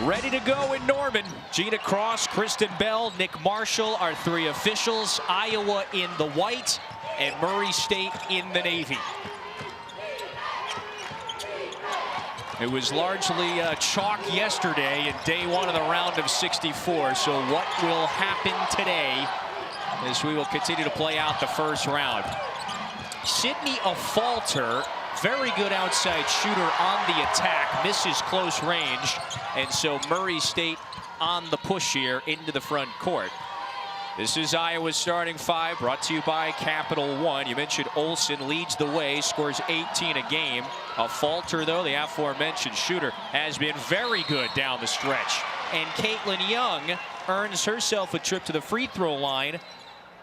Ready to go in Norman. Gina Cross, Kristen Bell, Nick Marshall are three officials. Iowa in the white and Murray State in the navy. It was largely chalk yesterday in day one of the round of 64. So what will happen today as we will continue to play out the first round? Sydney Afalter, very good outside shooter on the attack, misses close range, and so Murray State on the push here into the front court. This is Iowa's starting five, brought to you by Capital One. You mentioned Olsen leads the way, scores 18 a game. Afalter, though, the aforementioned shooter, has been very good down the stretch. And Katelyn Young earns herself a trip to the free throw line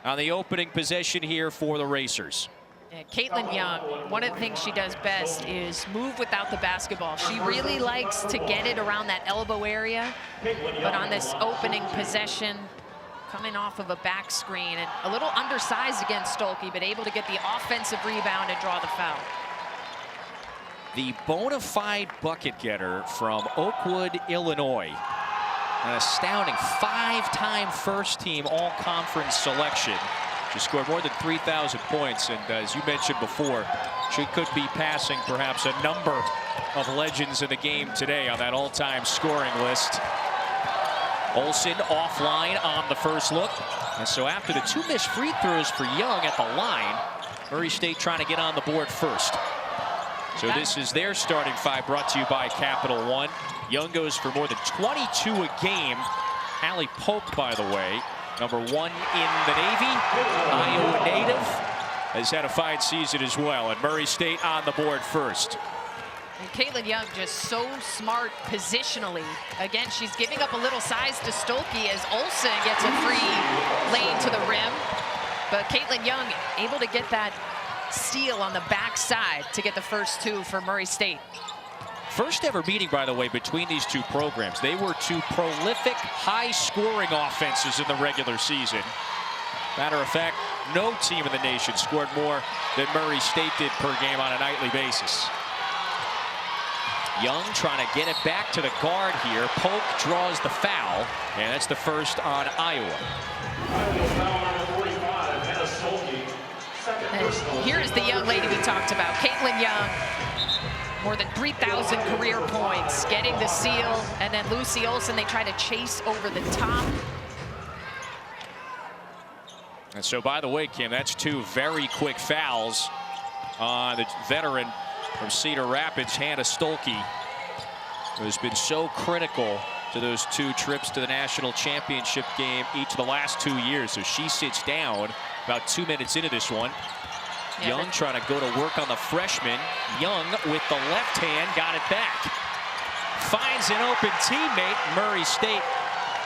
on the opening possession here for the Racers. Yeah, Katelyn Young, one of the things she does best is move without the basketball. She really likes to get it around that elbow area, but on this opening possession, coming off of a back screen and a little undersized against Stuelke, but able to get the offensive rebound and draw the foul. The bona fide bucket getter from Oakwood, Illinois. An astounding five-time first-team all-conference selection. She scored more than 3,000 points, and as you mentioned before, she could be passing perhaps a number of legends in the game today on that all-time scoring list. Olsen offline on the first look. And so after the two missed free throws for Young at the line, Murray State trying to get on the board first. So this is their starting five, brought to you by Capital One. Young goes for more than 22 a game. Allie Polk, by the way, number one in the Navy, Iowa native, has had a fine season as well. And Murray State on the board first. And Katelyn Young just so smart positionally. Again, she's giving up a little size to Stuelke as Olsen gets a free lane to the rim. But Katelyn Young able to get that steal on the backside to get the first two for Murray State. First ever meeting, by the way, between these two programs. They were two prolific, high-scoring offenses in the regular season. Matter of fact, no team in the nation scored more than Murray State did per game on a nightly basis. Young trying to get it back to the guard here. Polk draws the foul, and that's the first on Iowa. And here is the young lady we talked about, Katelyn Young. More than 3,000 career points, getting the seal, and then Lucy Olsen, they try to chase over the top. And so, by the way, Kim, that's two very quick fouls on the veteran from Cedar Rapids, Hannah Stuelke, who has been so critical to those two trips to the national championship game each of the last 2 years. So she sits down about 2 minutes into this one. Yeah, Young trying to go to work on the freshman. Young with the left hand got it back. Finds an open teammate. Murray State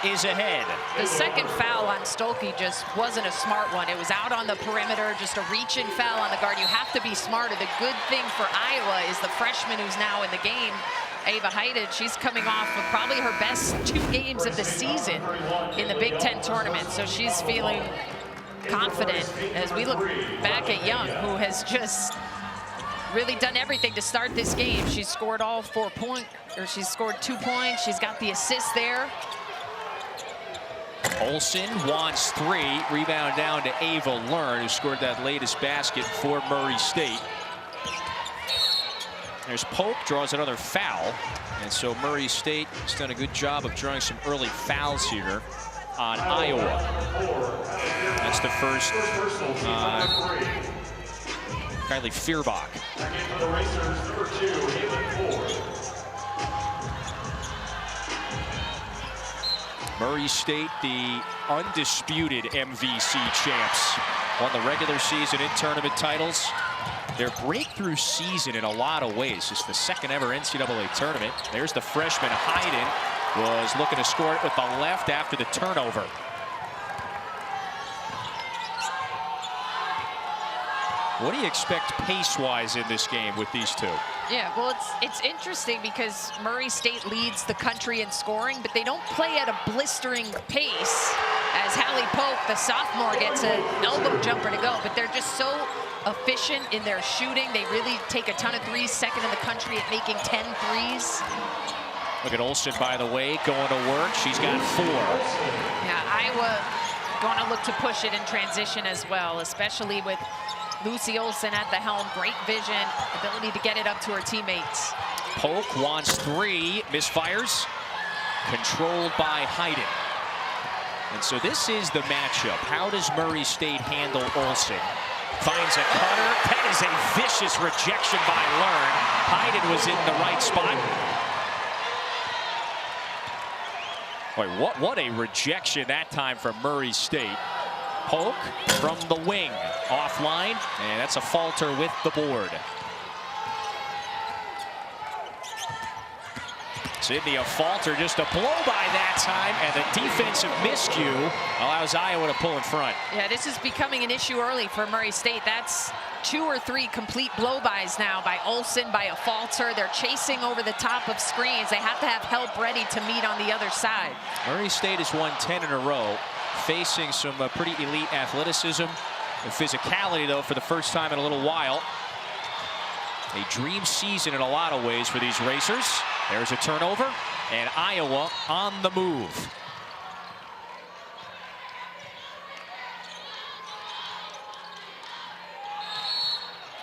is ahead. The second foul on Stuelke just wasn't a smart one. It was out on the perimeter, just a reaching foul on the guard. You have to be smarter. The good thing for Iowa is the freshman who's now in the game, Ava Heiden. She's coming off of probably her best 2 games of the season in the Big Ten tournament. So she's feeling confident as we look back at Young, who has just really done everything to start this game. She's scored all 4 points, or she's scored 2 points. She's got the assist there. Olsen wants 3. Rebound down to Ava Learn, who scored that latest basket for Murray State. There's Polk, draws another foul. And so Murray State has done a good job of drawing some early fouls here on Iowa. That's the first Kylie Fierbach. Murray State, the undisputed MVC champs, won the regular season and tournament titles. Their breakthrough season in a lot of ways. It's the second ever NCAA tournament. There's the freshman Heiden, was looking to score it with the left after the turnover. What do you expect pace-wise in this game with these two? Yeah, well, it's interesting because Murray State leads the country in scoring, but they don't play at a blistering pace as Hallie Polk, the sophomore, gets an elbow jumper to go. But they're just so efficient in their shooting. They really take a ton of threes, second in the country at making 10 threes. Look at Olsen, by the way, going to work. She's got 4. Yeah, Iowa going to look to push it in transition as well, especially with Lucy Olsen at the helm. Great vision, ability to get it up to her teammates. Polk wants 3, misfires. Controlled by Heiden. And so this is the matchup. How does Murray State handle Olsen? Finds a cutter. That is a vicious rejection by Learn. Heiden was in the right spot. Boy, what a rejection that time from Murray State. Polk from the wing. Offline, and that's a falter with the board. Sydney, a falter, just a blow by that time, and the defensive miscue allows Iowa to pull in front. Yeah, this is becoming an issue early for Murray State. That's 2 or 3 complete blow-bys now by Olsen, by a falter. They're chasing over the top of screens. They have to have help ready to meet on the other side. Murray State has won 10 in a row, facing some pretty elite athleticism and physicality, though, for the first time in a little while. A dream season in a lot of ways for these racers. There's a turnover, and Iowa on the move.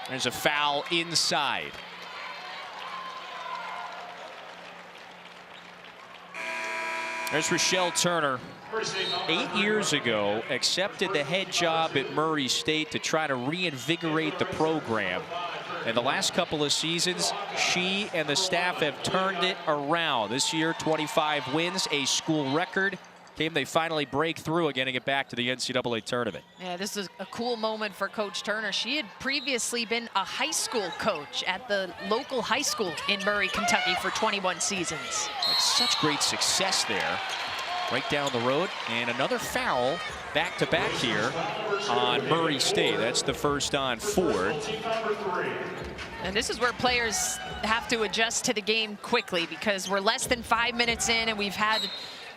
There's a foul inside. There's Rochelle Turner. 8 years ago, accepted the head job at Murray State to try to reinvigorate the program. And the last couple of seasons, she and the staff have turned it around. This year, 25 wins, a school record. They finally break through again and get back to the NCAA tournament. Yeah, this is a cool moment for Coach Turner. She had previously been a high school coach at the local high school in Murray, Kentucky for 21 seasons. That's such great success there. Right down the road, and another foul back-to-back here on Murray State. That's the first on Ford. And this is where players have to adjust to the game quickly, because we're less than 5 minutes in and we've had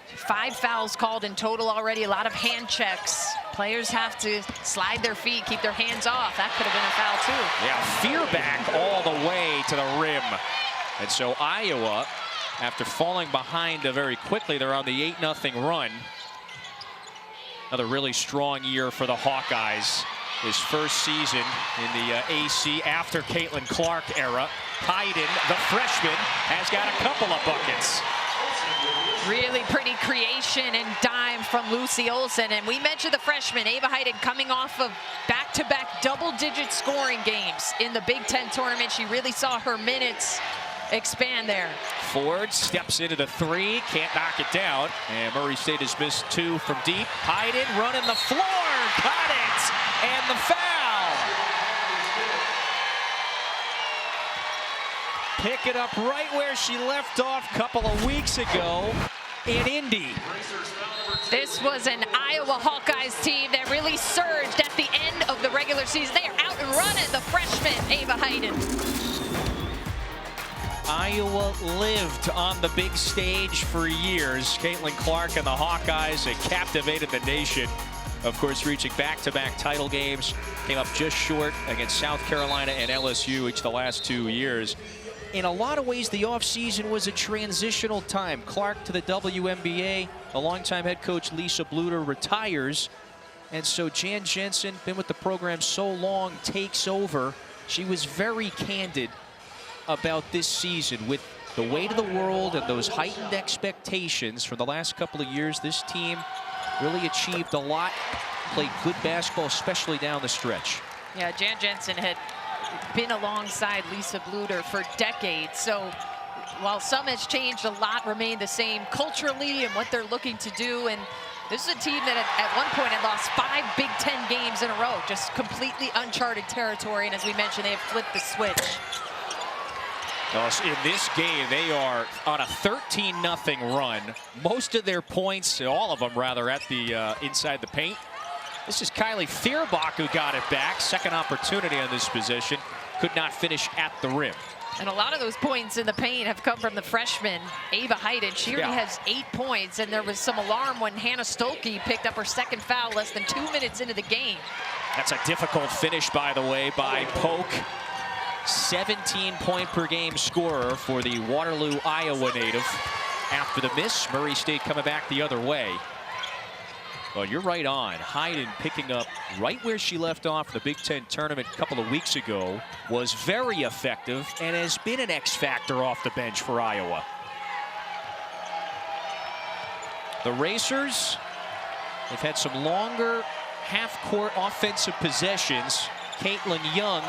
5 fouls called in total already, a lot of hand checks. Players have to slide their feet, keep their hands off. That could have been a foul too. Yeah, fear back all the way to the rim. And so Iowa, after falling behind very quickly, they're on the 8-0 run. Another really strong year for the Hawkeyes. His first season in the AC after Katelyn Clark era. Heiden, the freshman, has got a couple of buckets. Really pretty creation and dime from Lucy Olsen. And we mentioned the freshman, Ava Heiden, coming off of back-to-back double-digit scoring games in the Big Ten tournament. She really saw her minutes expand there. Ford steps into the 3, can't knock it down. And Murray State has missed 2 from deep. Heiden running the floor, got it, and the foul. Pick it up right where she left off a couple of weeks ago in Indy. This was an Iowa Hawkeyes team that really surged at the end of the regular season. They are out and running, the freshman, Ava Heiden. Iowa lived on the big stage for years. Katelyn Clark and the Hawkeyes had captivated the nation. Of course, reaching back-to-back title games. Came up just short against South Carolina and LSU each of the last 2 years. In a lot of ways, the offseason was a transitional time. Clark to the WNBA. A longtime head coach, Lisa Bluter, retires. And so Jan Jensen, been with the program so long, takes over. She was very candid about this season with the weight of the world and those heightened expectations for the last couple of years. This team really achieved a lot, played good basketball, especially down the stretch. Yeah, Jan Jensen had been alongside Lisa Bluter for decades. So while some has changed, a lot remained the same culturally and what they're looking to do. And this is a team that at one point had lost 5 Big Ten games in a row, just completely uncharted territory. And as we mentioned, they have flipped the switch. In this game, they are on a 13-0 run. Most of their points, all of them rather, at the inside the paint. This is Kylie Fierbach who got it back. Second opportunity on this position. Could not finish at the rim. And a lot of those points in the paint have come from the freshman, Ava Heiden. She already has 8 points, and there was some alarm when Hannah Stuelke picked up her second foul less than 2 minutes into the game. That's a difficult finish, by the way, by Polk. 17-point-per-game scorer for the Waterloo, Iowa native. After the miss, Murray State coming back the other way. Well, you're right on. Heiden picking up right where she left off the Big Ten tournament a couple of weeks ago. Was very effective and has been an X factor off the bench for Iowa. The Racers, they've had some longer half-court offensive possessions. Katelyn Young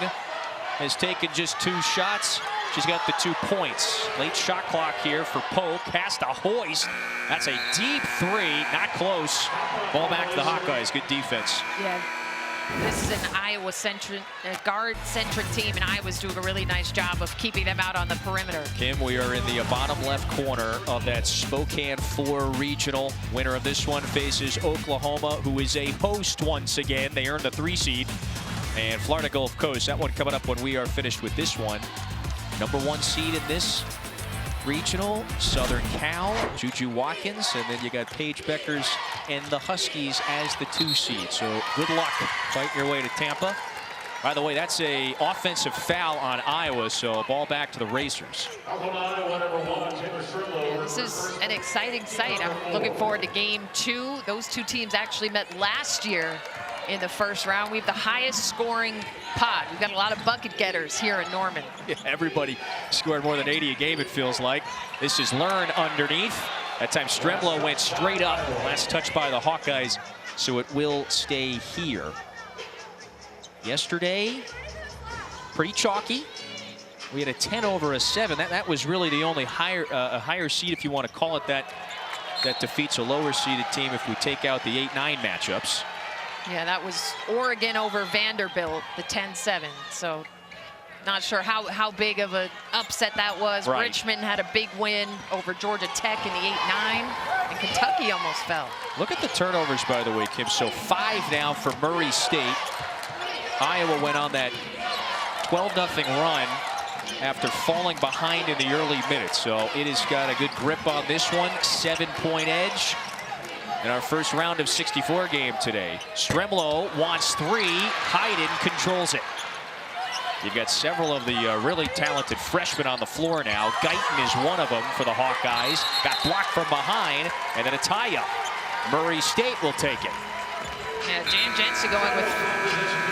has taken just 2 shots. She's got the 2 points. Late shot clock here for Polk. Has to hoist. That's a deep 3. Not close. Ball back to the Hawkeyes. Good defense. Yeah, this is an Iowa-centric, guard-centric team, and Iowa's doing a really nice job of keeping them out on the perimeter. Kim, we are in the bottom left corner of that Spokane 4 regional. Winner of this one faces Oklahoma, who is a host once again. They earned the 3 seed. And Florida Gulf Coast, that one coming up when we are finished with this one. Number 1 seed in this regional, Southern Cal, Juju Watkins, and then you got Paige Beckers and the Huskies as the 2 seed. So good luck fighting your way to Tampa. By the way, that's a offensive foul on Iowa, so ball back to the Racers. Yeah, this is an exciting sight. I'm looking forward to game 2. Those 2 teams actually met last year in the first round. We have the highest scoring pod. We've got a lot of bucket getters here in Norman. Yeah, everybody scored more than 80 a game, it feels like. This is Learn underneath. That time Stremlo went straight up. Last touch by the Hawkeyes, so it will stay here. Yesterday, pretty chalky. We had a 10 over a 7. That was really the only higher seed, if you want to call it that, that defeats a lower seeded team if we take out the 8-9 matchups. Yeah, that was Oregon over Vanderbilt, the 10-7. So not sure how big of an upset that was. Right. Richmond had a big win over Georgia Tech in the 8-9, and Kentucky almost fell. Look at the turnovers, by the way, Kim. So 5 now for Murray State. Iowa went on that 12-0 run after falling behind in the early minutes. So it has got a good grip on this one. 7-point edge in our first round of 64 game today. Stremlo wants 3. Heiden controls it. You've got several of the really talented freshmen on the floor now. Guyton is one of them for the Hawkeyes. Got blocked from behind, and then a tie-up. Murray State will take it. Yeah, Jan Jensen going with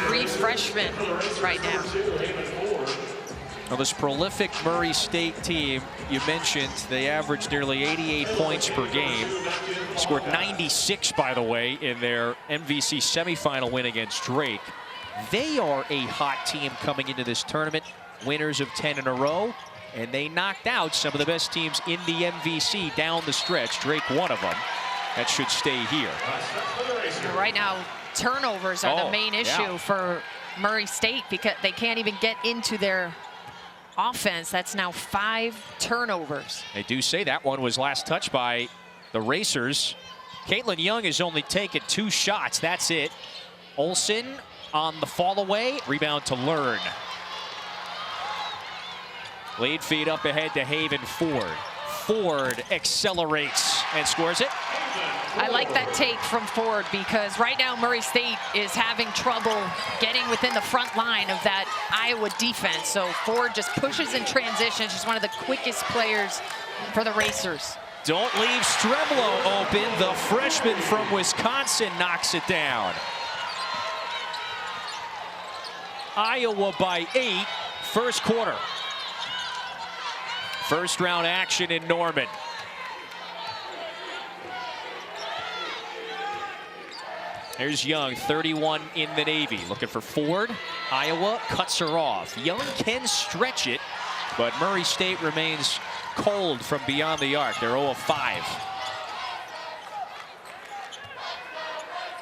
3 freshmen right now. Well, this prolific Murray State team, you mentioned, they averaged nearly 88 points per game. Scored 96, by the way, in their MVC semifinal win against Drake. They are a hot team coming into this tournament, winners of 10 in a row, and they knocked out some of the best teams in the MVC down the stretch. Drake, one of them. That should stay here. Right now, turnovers are the main issue for Murray State because they can't even get into their offense. That's now 5 turnovers. They do say that one was last touched by the Racers. Katelyn Young has only taken 2 shots. That's it. Olsen on the fall away. Rebound to Learn. Lead feed up ahead to Haven Ford. Ford accelerates and scores it. I like that take from Ford because right now Murray State is having trouble getting within the front line of that Iowa defense. So Ford just pushes in transition. She's one of the quickest players for the Racers. Don't leave Stremlo open. The freshman from Wisconsin knocks it down. Iowa by 8, first quarter. First round action in Norman. There's Young, 31 in the Navy. Looking for Ford. Iowa cuts her off. Young can stretch it, but Murray State remains cold from beyond the arc. They're 0 of 5.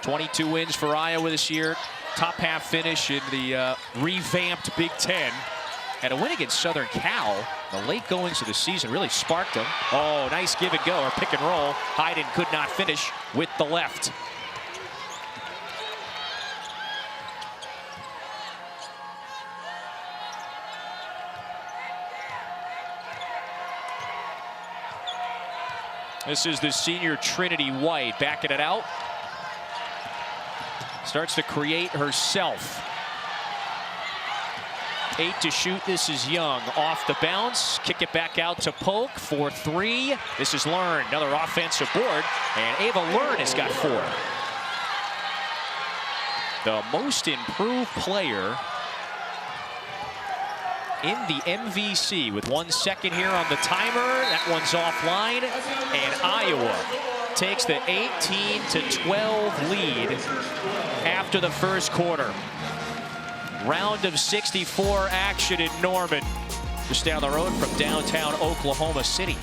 22 wins for Iowa this year. Top half finish in the revamped Big Ten. And a win against Southern Cal. The late goings of the season really sparked them. Oh, nice give and go, or pick and roll. Heiden could not finish with the left. This is the senior Trinity White backing it out. Starts to create herself. 8 to shoot. This is Young off the bounce. Kick it back out to Polk for 3. This is Learn. Another offensive board. And Ava Learn has got 4. The most improved player in the MVC with 1 second here on the timer. That one's offline. And Iowa takes the 18-12 lead after the first quarter. Round of 64 action in Norman, just down the road from downtown Oklahoma City.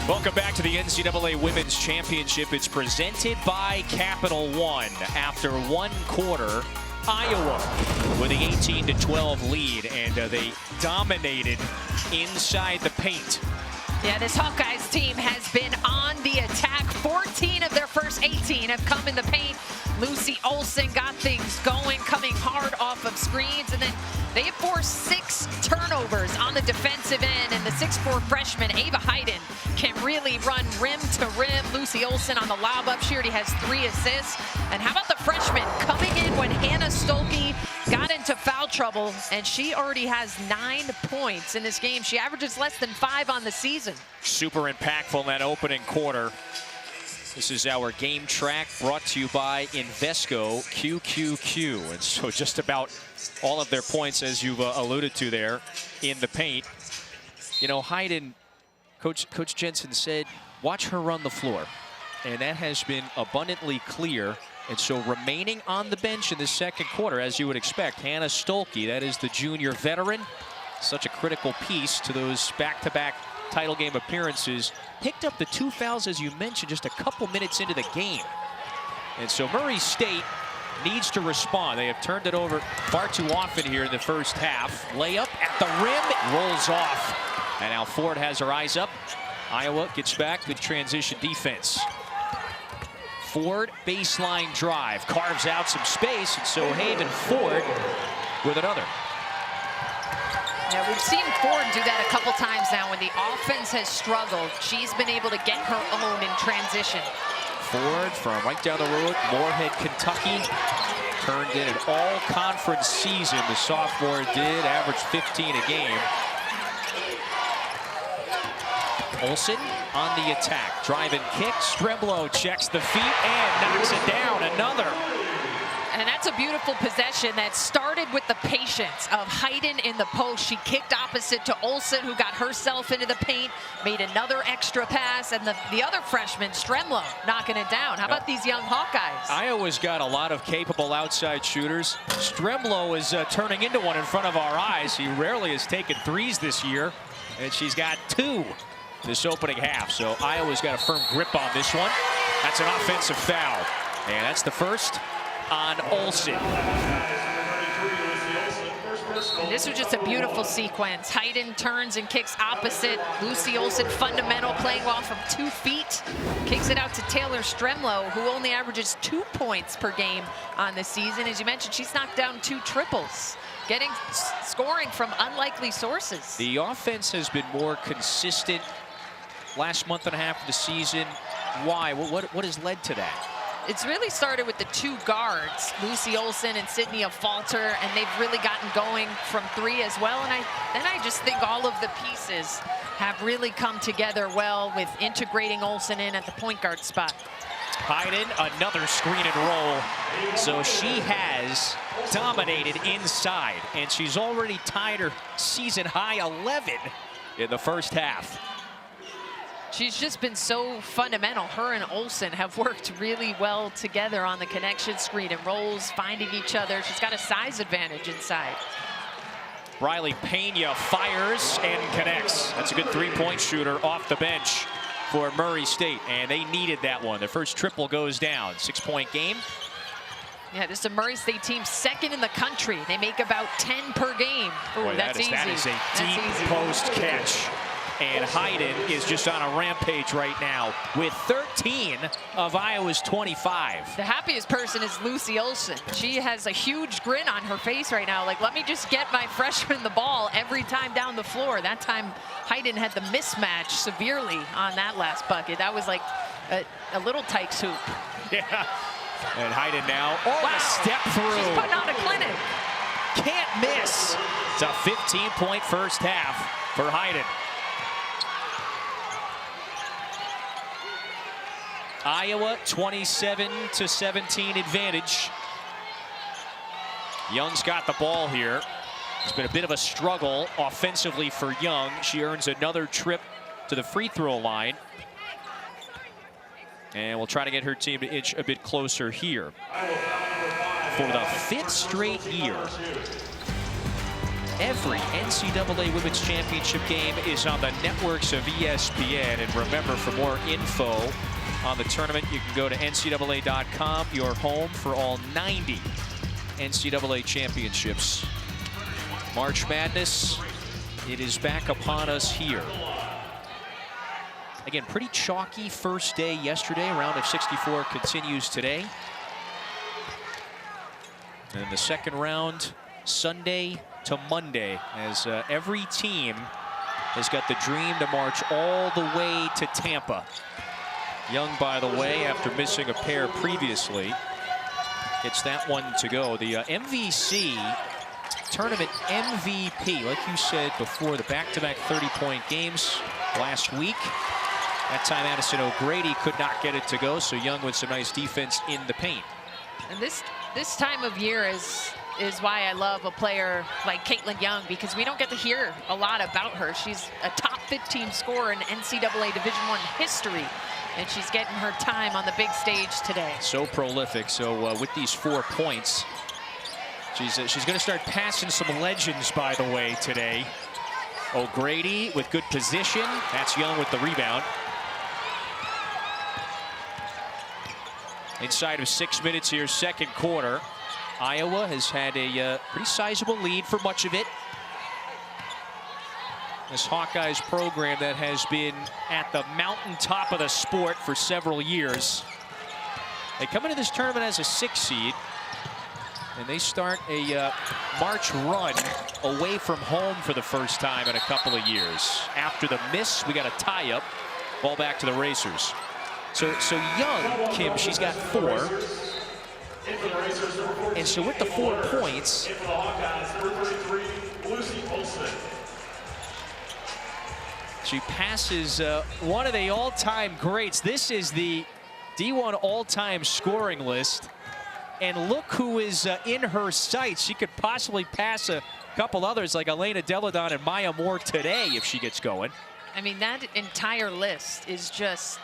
Welcome back to the NCAA Women's Championship. It's presented by Capital One. After 1 quarter, Iowa with the 18-12 lead, and they dominated inside the paint. Yeah, this Hawkeyes team has been on the attack. 14 of their first 18 have come in the paint. Lucy Olsen got things going, coming hard off of screens, and then they have forced 6 turnovers on the defensive end, and the 6'4" freshman Ava Heiden can really run rim to rim. Lucy Olsen on the lob up. She already has 3 assists. And how about the freshman coming in when Hannah Stuelke got into foul trouble, and she already has 9 points in this game. She averages less than 5 on the season. Super impactful in that opening quarter. This is our game track brought to you by Invesco QQQ. And so just about all of their points, as you've alluded to there, in the paint. You know, Heiden, Coach Jensen said, watch her run the floor. And that has been abundantly clear. And so remaining on the bench in the second quarter, as you would expect, Hannah Stuelke, that is the junior veteran. Such a critical piece to those back-to-back title game appearances. Picked up the 2 fouls, as you mentioned, just a couple minutes into the game. And so Murray State needs to respond. They have turned it over far too often here in the first half. Layup at the rim, it rolls off. And now Ford has her eyes up. Iowa gets back, good transition defense. Ford baseline drive, carves out some space, and so Haven Ford with another. Yeah, we've seen Ford do that a couple times now. When the offense has struggled, she's been able to get her own in transition. Ford from right down the road, Moorhead, Kentucky. Turned in an all-conference season, the sophomore did, averaged 15 a game. Olsen on the attack, drive and kick. Streblow checks the feet and knocks it down. Another. And that's a beautiful possession that started with the patience of Heiden in the post. She kicked opposite to Olsen, who got herself into the paint, made another extra pass, and the other freshman, Streblow, knocking it down. How about these young Hawkeyes? Iowa's got a lot of capable outside shooters. Streblow is turning into one in front of our eyes. He rarely has taken threes this year, and she's got 2 this opening half. So Iowa's got a firm grip on this one. That's an offensive foul, and that's the first on Olsen. And this was just a beautiful sequence. Heiden turns and kicks opposite. Lucy Olsen, fundamental, playing off of 2 feet. Kicks it out to Taylor Streblow, who only averages 2 points per game on the season. As you mentioned, she's knocked down 2 triples. Scoring from unlikely sources. The offense has been more consistent last month and a half of the season. Why? What has led to that? It's really started with the 2 guards, Lucy Olsen and Sydney Falter, and they've really gotten going from 3 as well. And I just think all of the pieces have really come together well with integrating Olsen in at the point guard spot. Heiden, another screen and roll. So she has dominated inside, and she's already tied her season high 11 in the first half. She's just been so fundamental. Her and Olsen have worked really well together on the connection, screen and rolls, finding each other. She's got a size advantage inside. Riley Pena fires and connects. That's a good 3-point shooter off the bench for Murray State, and they needed that one. Their first triple goes down. 6-point game. Yeah, this is a Murray State team 2nd in the country. They make about 10 per game. Ooh, boy, that's easy. That is a deep post catch. And Heiden is just on a rampage right now with 13 of Iowa's 25. The happiest person is Lucy Olsen. She has a huge grin on her face right now. Like, let me just get my freshman the ball every time down the floor. That time, Heiden had the mismatch severely on that last bucket. That was like a little Tykes hoop. Yeah, And Heiden now, Wow. a step through. She's putting on a clinic. Can't miss. It's a 15-point first half for Heiden. Iowa 27-17 advantage. Young's got the ball here. It's been a bit of a struggle offensively for Young. She earns another trip to the free throw line. And we'll try to get her team to inch a bit closer here. For the 5th straight year, every NCAA Women's Championship game is on the networks of ESPN. And remember, for more info on the tournament, you can go to NCAA.com, your home for all 90 NCAA championships. March Madness, it is back upon us here. Again, pretty chalky first day yesterday. Round of 64 continues today. And the second round, Sunday to Monday, as every team has got the dream to march all the way to Tampa. Young, by the way, after missing a pair previously, gets that one to go. The MVC tournament MVP, like you said before, the back-to-back 30-point games last week. That time Addison O'Grady could not get it to go, so Young with some nice defense in the paint. And this time of year is why I love a player like Katelyn Young, because we don't get to hear a lot about her. She's a top 15 scorer in NCAA Division I history, and she's getting her time on the big stage today. So prolific. So with these 4 points, she's going to start passing some legends, by the way, today. O'Grady with good position. That's Young with the rebound. Inside of 6 minutes here, second quarter. Iowa has had a pretty sizable lead for much of it. This Hawkeyes program that has been at the mountaintop of the sport for several years. They come into this tournament as a 6 seed, and they start a March run away from home for the first time in a couple of years. After the miss, we got a tie-up. Ball back to the Racers. So Young, Kim, she's got 4. And so with the 4 points, she passes one of the all-time greats. This is the D1 all-time scoring list. And look who is in her sights. She could possibly pass a couple others like Elena Deladon and Maya Moore today if she gets going. I mean, that entire list is just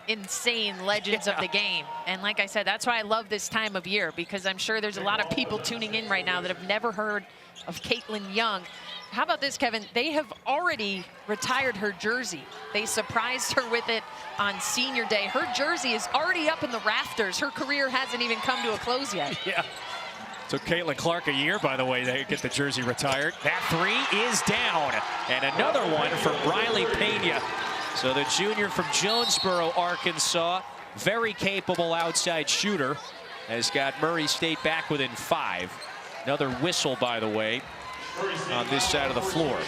insane legends of the game. And like I said, that's why I love this time of year, because I'm sure there's a lot of people tuning in right now that have never heard of Katelyn Young. How about this, Kevin? They have already retired her jersey. They surprised her with it on senior day. Her jersey is already up in the rafters. Her career hasn't even come to a close yet. Yeah. Took Caitlin Clark a year, by the way, to get the jersey retired. That 3 is down. And another one from Briley Pena. So the junior from Jonesboro, Arkansas, very capable outside shooter, has got Murray State back within 5. Another whistle, by the way, on this side of the floor.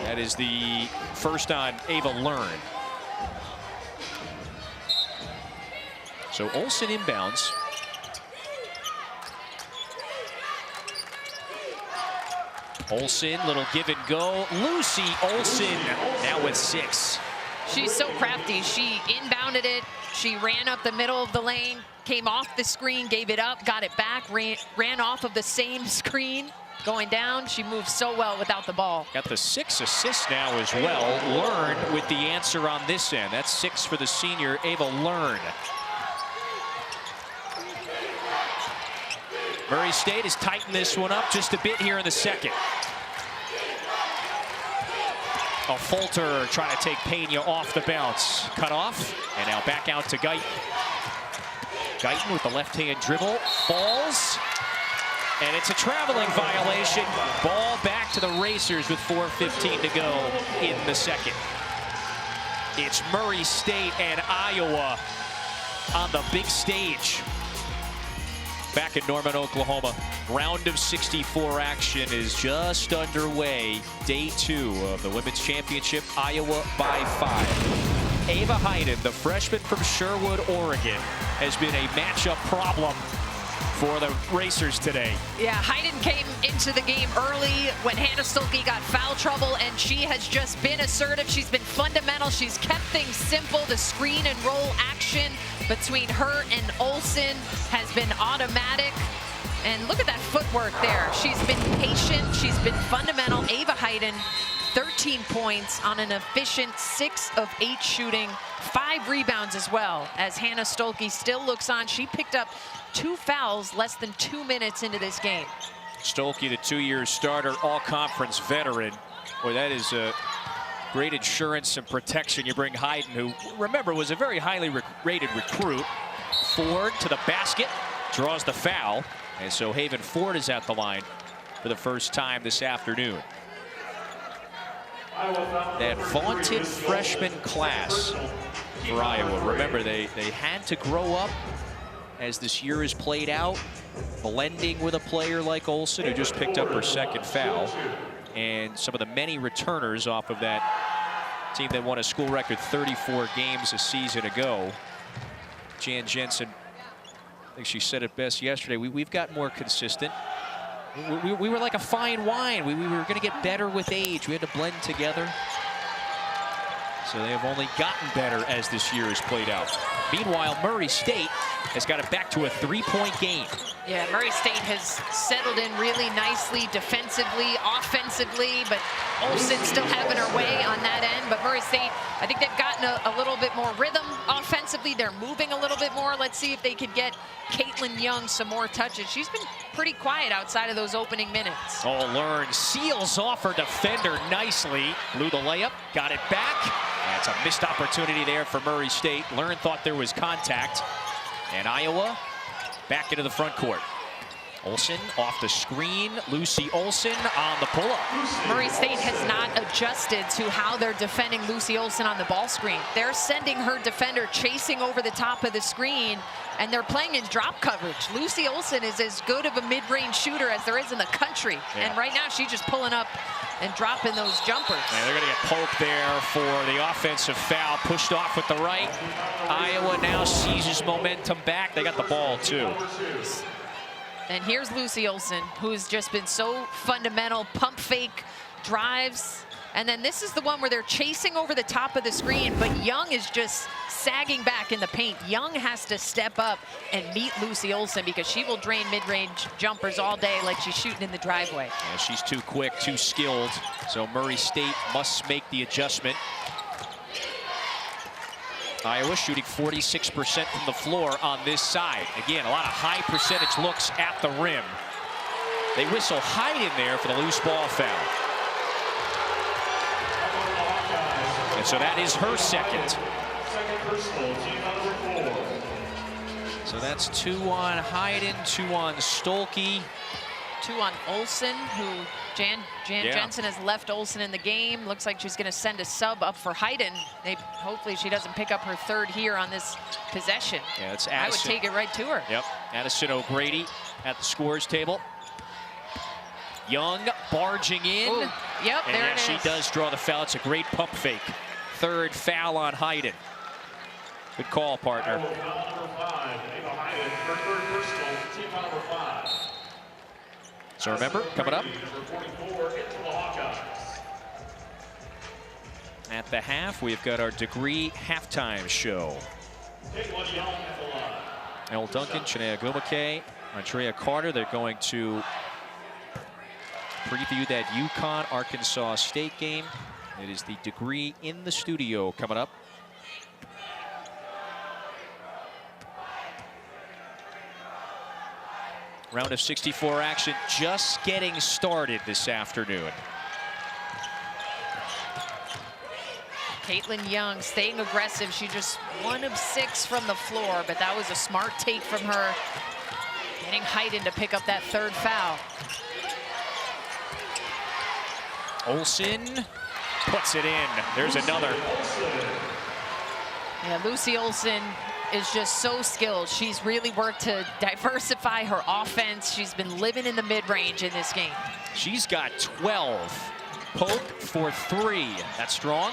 That is the first on Ava Learn. So Olsen inbounds. Olsen, little give and go. Lucy Olsen now with 6. She's so crafty. She inbounded it. She ran up the middle of the lane, came off the screen, gave it up, got it back, ran off of the same screen, going down. She moves so well without the ball. Got the 6 assists now as well. Learn with the answer on this end. That's 6 for the senior, Ava Learn. Murray State has tightened this one up just a bit here in the second. Fulter trying to take Pena off the bounce. Cut off, and now back out to Guyton. Guyton with the left-hand dribble, falls, and it's a traveling violation. Ball back to the Racers with 4:15 to go in the second. It's Murray State and Iowa on the big stage back in Norman, Oklahoma. Round of 64 action is just underway. Day 2 of the Women's Championship. Iowa by 5. Ava Heiden, the freshman from Sherwood, Oregon, has been a matchup problem for the Racers today. Yeah, Heiden came into the game early when Hannah Stuelke got foul trouble, and she has just been assertive. She's been fundamental. She's kept things simple. The screen and roll action between her and Olsen has been automatic. And look at that footwork there. She's been patient. She's been fundamental. Ava Heiden, 13 points on an efficient 6 of 8 shooting, 5 rebounds as well, as Hannah Stuelke still looks on. She picked up 2 fouls less than 2 minutes into this game. Stuelke, the 2-year starter, all-conference veteran. Boy, that is great insurance and protection. You bring Heiden, who, remember, was a very highly rated recruit. Ford to the basket, draws the foul. And so Haven Ford is at the line for the first time this afternoon. That vaunted freshman class for Iowa. Remember, they had to grow up as this year has played out, blending with a player like Olsen, who just picked up her 2nd foul, and some of the many returners off of that team that won a school record 34 games a season ago. Jan Jensen, I think she said it best yesterday, we've got more consistent. We were like a fine wine. We were going to get better with age. We had to blend together. So they have only gotten better as this year has played out. Meanwhile, Murray State has got it back to a 3-point game. Yeah, Murray State has settled in really nicely defensively, offensively, but Olsen still having her way on that end. But Murray State, I think they've gotten a little bit more rhythm offensively. They're moving a little bit more. Let's see if they can get Katelyn Young some more touches. She's been pretty quiet outside of those opening minutes. Oh, Learn seals off her defender nicely. Blew the layup, got it back. That's a missed opportunity there for Murray State. Learn thought there was contact. And Iowa back into the front court. Olsen off the screen. Lucy Olsen on the pull-up. Murray State has not adjusted to how they're defending Lucy Olsen on the ball screen. They're sending her defender chasing over the top of the screen, and they're playing in drop coverage. Lucy Olsen is as good of a mid-range shooter as there is in the country. Yeah. And right now she's just pulling up and dropping those jumpers. Yeah, they're going to get poked there for the offensive foul. Pushed off with the right. Iowa now seizes momentum back. They got the ball, too. And here's Lucy Olsen, who's just been so fundamental, pump fake drives. And then this is the one where they're chasing over the top of the screen, but Young is just sagging back in the paint. Young has to step up and meet Lucy Olsen because she will drain mid-range jumpers all day like she's shooting in the driveway. Yeah, she's too quick, too skilled. So Murray State must make the adjustment. Iowa shooting 46% from the floor on this side. Again, a lot of high percentage looks at the rim. They whistle Heiden there for the loose ball foul. And so that is her 2nd. So that's 2 on Heiden, 2 on Stuelke. 2 on Olsen, who Jan Jensen has left Olsen in the game. Looks like she's going to send a sub up for Heiden. Hopefully she doesn't pick up her 3rd here on this possession. Yeah, it's Addison. I would take it right to her. Yep, Addison O'Grady at the scores table. Young barging in. Ooh, yep, and there yeah, it is. she does draw the foul. It's a great pump fake. 3rd foul on Heiden. Good call, partner. So remember, coming up at the half, we've got our Degree halftime show. El Duncan, Chinea Gumake, Andrea Carter, they're going to preview that UConn-Arkansas State game. It is the Degree in the studio coming up. Round of 64 action just getting started this afternoon. Katelyn Young staying aggressive. She just 1 of 6 from the floor, but that was a smart take from her. Getting Heiden to pick up that 3rd foul. Olsen puts it in. There's another. Yeah, Lucy Olsen is just so skilled. She's really worked to diversify her offense. She's been living in the mid-range in this game. She's got 12. Poke for 3. That's strong.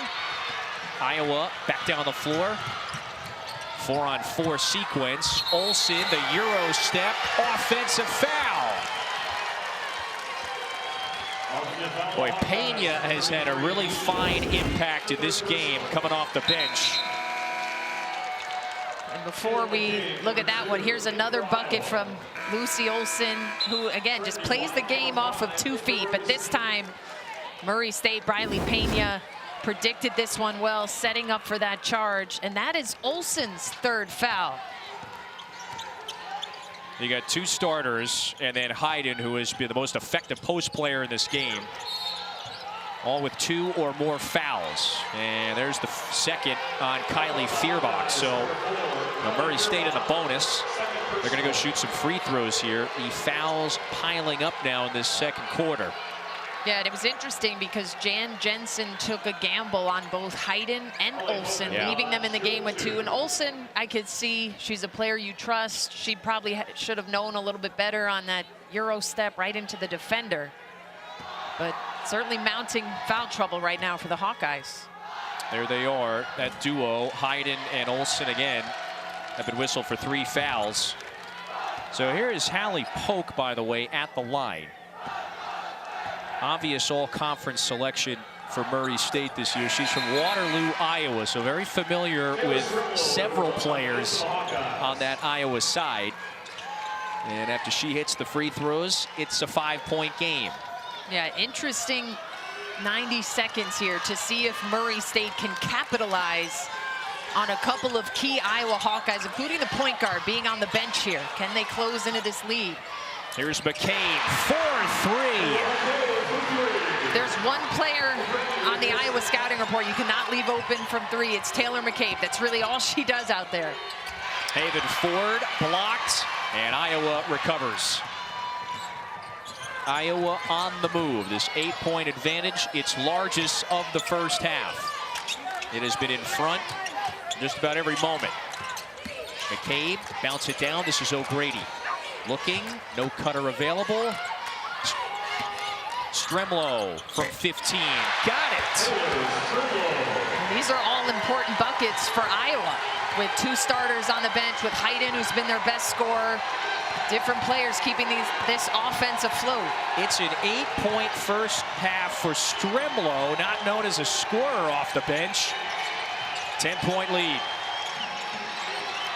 Iowa back down the floor. 4-on-4 sequence. Olsen, the Euro step, offensive foul. Boy, Pena has had a really fine impact in this game coming off the bench. And before we look at that one, here's another bucket from Lucy Olsen, who, again, just plays the game off of 2 feet. But this time, Murray State, Briley Pena predicted this one well, setting up for that charge. And that is Olsen's 3rd foul. You got 2 starters, and then Heiden, who has been the most effective post player in this game, all with 2 or more fouls. And there's the second on Kylie Fierbach. So Murray State in the bonus. They're going to go shoot some free throws here. The fouls piling up now in this second quarter. Yeah, and it was interesting because Jan Jensen took a gamble on both Heiden and Olsen, leaving them in the game with 2. And Olsen, I could see she's a player you trust. She probably should have known a little bit better on that Euro step right into the defender. But certainly mounting foul trouble right now for the Hawkeyes. There they are, that duo, Heiden and Olsen again, have been whistled for 3 fouls. So here is Hallie Polk, by the way, at the line. Obvious all-conference selection for Murray State this year. She's from Waterloo, Iowa, so very familiar with several players on that Iowa side. And after she hits the free throws, it's a 5-point game. Yeah, interesting 90 seconds here to see if Murray State can capitalize on a couple of key Iowa Hawkeyes, including the point guard being on the bench here. Can they close into this lead? Here's McCabe, 4-3. There's one player on the Iowa scouting report you cannot leave open from 3. It's Taylor McCabe. That's really all she does out there. Haven Ford blocked, and Iowa recovers. Iowa on the move. This 8-point advantage, its largest of the first half. It has been in front just about every moment. McCabe, bounce it down. This is O'Grady. Looking, no cutter available. Stremlow from 15, got it. These are all important buckets for Iowa, with 2 starters on the bench, with Heiden, who's been their best scorer. Different players keeping this offense afloat. It's an 8-point first half for Stremlow, not known as a scorer off the bench. 10-point lead.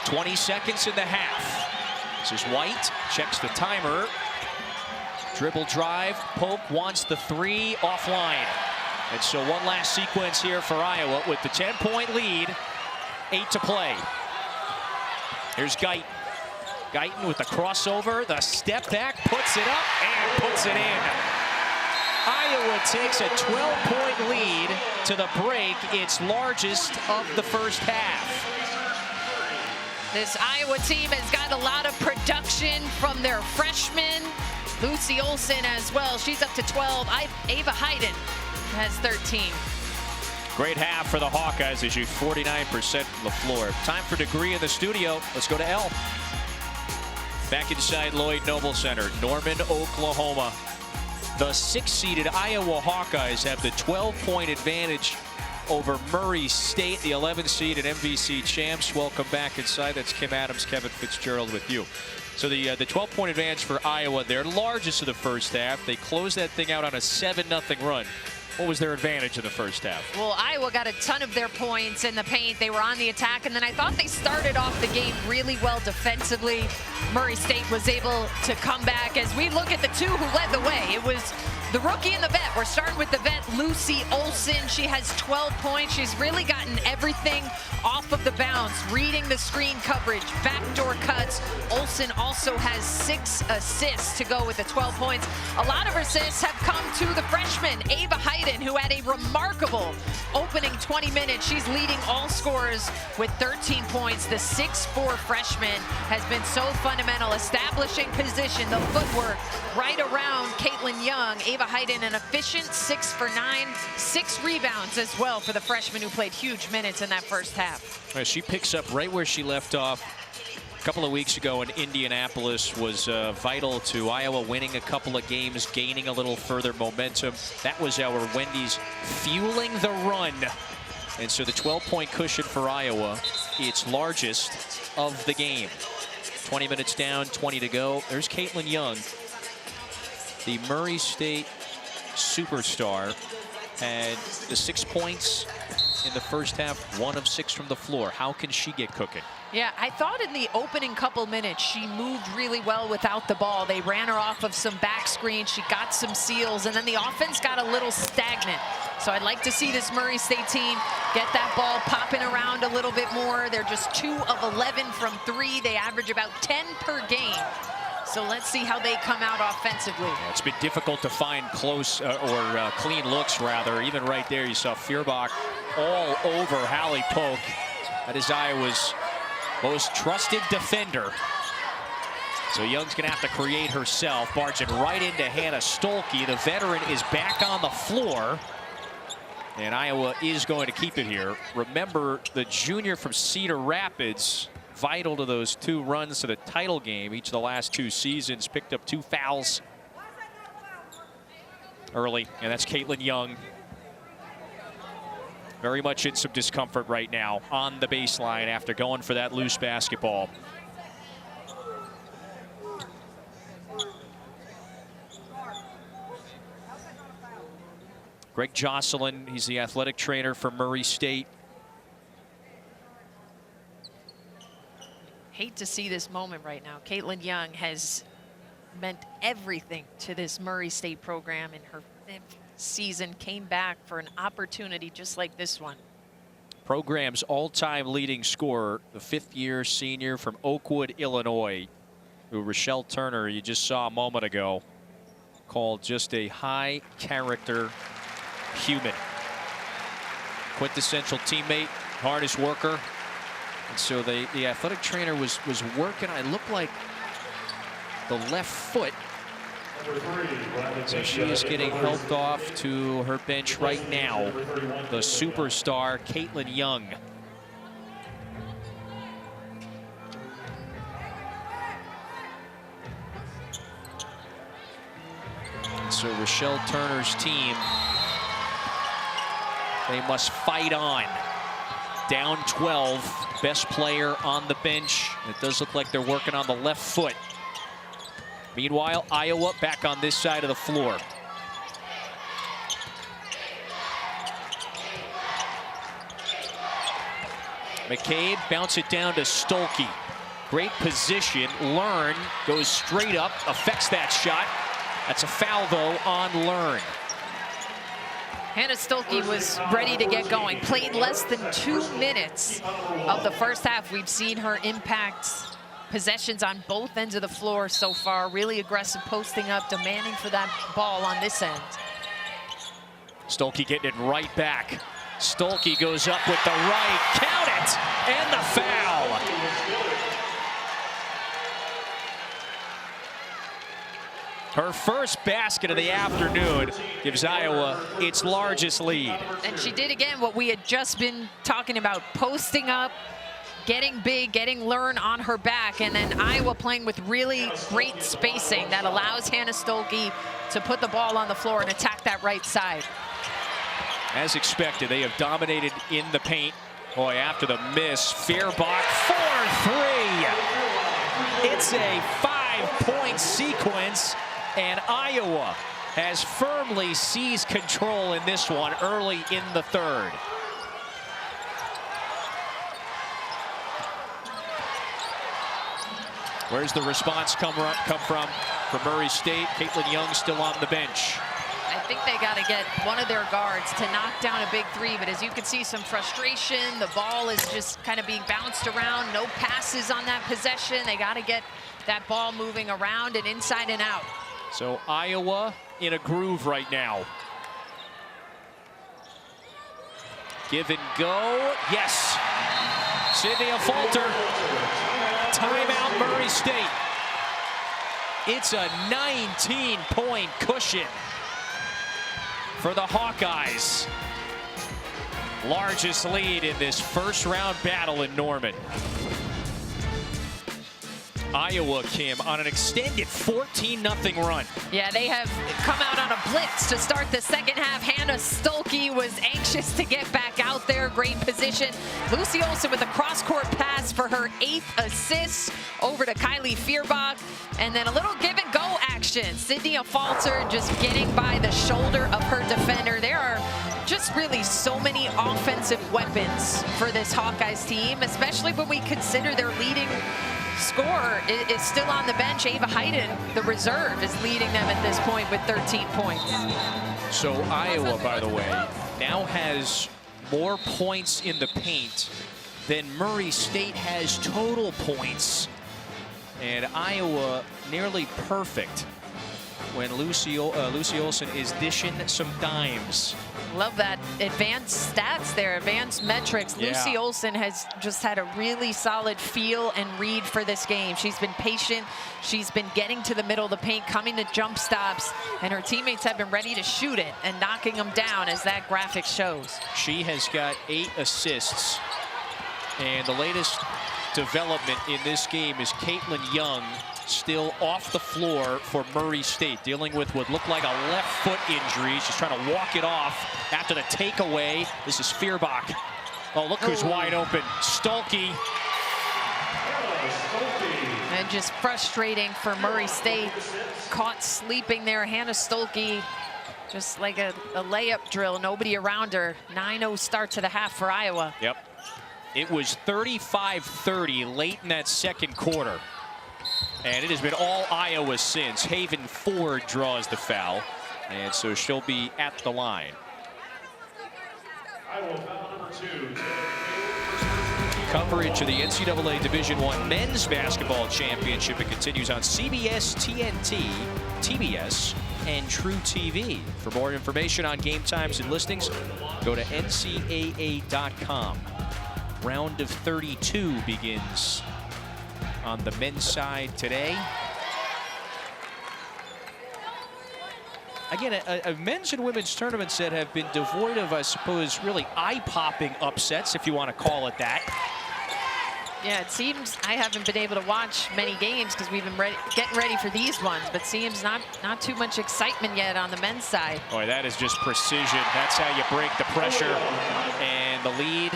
20 seconds in the half. This is White, checks the timer. Dribble drive, Polk wants the 3, offline. And so one last sequence here for Iowa with the 10-point lead, 8 to play. Here's Guyton. Guyton with the crossover, the step back, puts it up and puts it in. Iowa takes a 12-point lead to the break, its largest of the first half. This Iowa team has got a lot of production from their freshmen. Lucy Olsen as well. She's up to 12. Ava Heiden has 13. Great half for the Hawkeyes. They shoot 49% from the floor. Time for Degree in the studio. Let's go to L. Back inside Lloyd Noble Center, Norman, Oklahoma. The 6-seeded Iowa Hawkeyes have the 12-point advantage over Murray State, the 11th seed and MVC champs. Welcome back inside. That's Kim Adams, Kevin Fitzgerald with you. So the 12-point advantage for Iowa, their largest of the first half. They closed that thing out on a 7-0 run. What was their advantage in the first half? Well, Iowa got a ton of their points in the paint. They were on the attack, and then I thought they started off the game really well defensively. Murray State was able to come back. As we look at the 2 who led the way, it was the rookie and the vet. We're starting with the vet, Lucy Olsen. She has 12 points. She's really gotten everything off of the bounce, reading the screen coverage, backdoor cuts. Olsen also has 6 assists to go with the 12 points. A lot of assists have come to the freshman, Ava Heiden, who had a remarkable opening 20 minutes. She's leading all scorers with 13 points. The 6'4" freshman has been so fundamental, establishing position, the footwork right around Katelyn Young. Ava Heiden, an efficient 6 for 9, 6 rebounds as well for the freshman who played huge minutes in that first half. She picks up right where she left off a couple of weeks ago in Indianapolis. Was vital to Iowa winning a couple of games, gaining a little further momentum. That was our Wendy's fueling the run And so the 12-point cushion for Iowa, its largest of the game. 20 minutes down, 20 to go. There's Katelyn Young, the Murray State superstar, had the 6 points in the first half, 1 of 6 from the floor. How can she get cooking? Yeah, I thought in the opening couple minutes she moved really well without the ball. They ran her off of some back screens. She got some seals, and then the offense got a little stagnant. So I'd like to see this Murray State team get that ball popping around a little bit more. They're just 2 of 11 from 3. They average about 10 per game. So let's see how they come out offensively. Yeah, it's been difficult to find close or clean looks, rather. Even right there, you saw Feuerbach all over Hallie Polk. That is Iowa's most trusted defender. So Young's going to have to create herself, barging right into Hannah Stuelke. The veteran is back on the floor, and Iowa is going to keep it here. Remember, the junior from Cedar Rapids, vital to those 2 runs to the title game each of the last 2 seasons, picked up 2 fouls early, and that's Katelyn Young. Very much in some discomfort right now on the baseline after going for that loose basketball. Greg Jocelyn, he's the athletic trainer for Murray State. Hate to see this moment right now. Katelyn Young has meant everything to this Murray State program in her 5th season, came back for an opportunity just like this one. Program's all-time leading scorer, the 5th-year senior from Oakwood, Illinois, who Rochelle Turner, you just saw a moment ago, called just a high-character human. Quintessential teammate, hardest worker. And so the athletic trainer was working, it looked like the left foot. So she is getting helped off to her bench right now, the superstar Katelyn Young. So Rochelle Turner's team, they must fight on. Down 12, best player on the bench. It does look like they're working on the left foot. Meanwhile, Iowa back on this side of the floor. McCabe bounce it down to Stuelke. Great position. Learn goes straight up, affects that shot. That's a foul, though, on Learn. Hannah Stuelke was ready to get going. Played less than 2 minutes of the first half. We've seen her impact possessions on both ends of the floor so far. Really aggressive, posting up, demanding for that ball on this end. Stuelke getting it right back. Stuelke goes up with the right. Count it! And the foul. Her first basket of the afternoon gives Iowa its largest lead. And she did again what we had just been talking about, posting up, getting big, getting Learn on her back, and then Iowa playing with really great spacing that allows Hannah Stuelke to put the ball on the floor and attack that right side. As expected, they have dominated in the paint. Boy, after the miss, Feuerbach, 4-3. It's a 5-point sequence, and Iowa has firmly seized control in this one early in the third. Where's the response come from Murray State? Katelyn Young still on the bench. I think they got to get one of their guards to knock down a big 3, but as you can see, some frustration. The ball is just kind of being bounced around. No passes on that possession. They got to get that ball moving around and inside and out. So Iowa in a groove right now. Give and go. Yes. Cynthia Falter. Timeout Murray State. It's a 19-point cushion for the Hawkeyes. Largest lead in this first round battle in Norman. Iowa, Kim, on an extended 14-0 run. Yeah, they have come out on a blitz to start the second half. Hannah Stuelke was anxious to get back out out there, great position. Lucy Olsen with a cross-court pass for her 8th assist over to Kylie Fierbach. And then a little give-and-go action. Sydney Falter just getting by the shoulder of her defender. There are just really so many offensive weapons for this Hawkeyes team, especially when we consider their leading scorer is still on the bench. Ava Heiden, the reserve, is leading them at this point with 13 points. So Iowa, by the way, now has more points in the paint than Murray State has total points. And Iowa nearly perfect when Lucy Olsen is dishing some dimes. Love that advanced stats there, advanced metrics. Yeah. Lucy Olsen has just had a really solid feel and read for this game. She's been patient. She's been getting to the middle of the paint, coming to jump stops, and her teammates have been ready to shoot it and knocking them down, as that graphic shows. She has got 8 assists, and the latest development in this game is Katelyn Young still off the floor for Murray State, dealing with what looked like a left foot injury. She's trying to walk it off after the takeaway. This is Fierbach. Oh, look who's wide open. Stuelke. And just frustrating for Murray State. Caught sleeping there. Hannah Stuelke, just like a layup drill. Nobody around her. 9-0 start to the half for Iowa. Yep. It was 35-30 late in that second quarter. And it has been all Iowa since. Haven Ford draws the foul, and so she'll be at the line. Coverage of the NCAA Division I Men's Basketball Championship. It continues on CBS, TNT, TBS, and True TV. For more information on game times and listings, go to ncaa.com. Round of 32 begins on the men's side today. Again, a men's and women's tournaments that have been devoid of, I suppose, really eye-popping upsets, if you want to call it that. Yeah, it seems I haven't been able to watch many games because we've been getting ready for these ones, but seems not too much excitement yet on the men's side. Boy, that is just precision. That's how you break the pressure. And the lead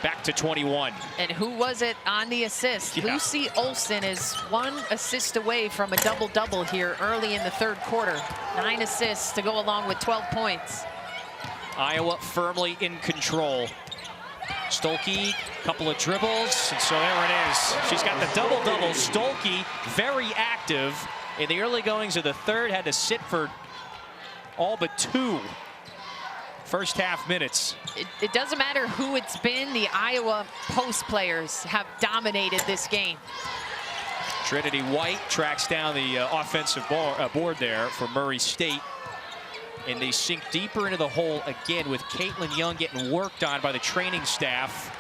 back to 21. And who was it on the assist? Yeah. Lucy Olsen is 1 assist away from a double-double here early in the third quarter. 9 assists to go along with 12 points. Iowa firmly in control. Stuelke, couple of dribbles, and so there it is. She's got the double-double. Stuelke, very active in the early goings of the third, had to sit for all but 2 first half minutes. It doesn't matter who it's been. The Iowa post players have dominated this game. Trinity White tracks down the offensive board there for Murray State. And they sink deeper into the hole again with Katelyn Young getting worked on by the training staff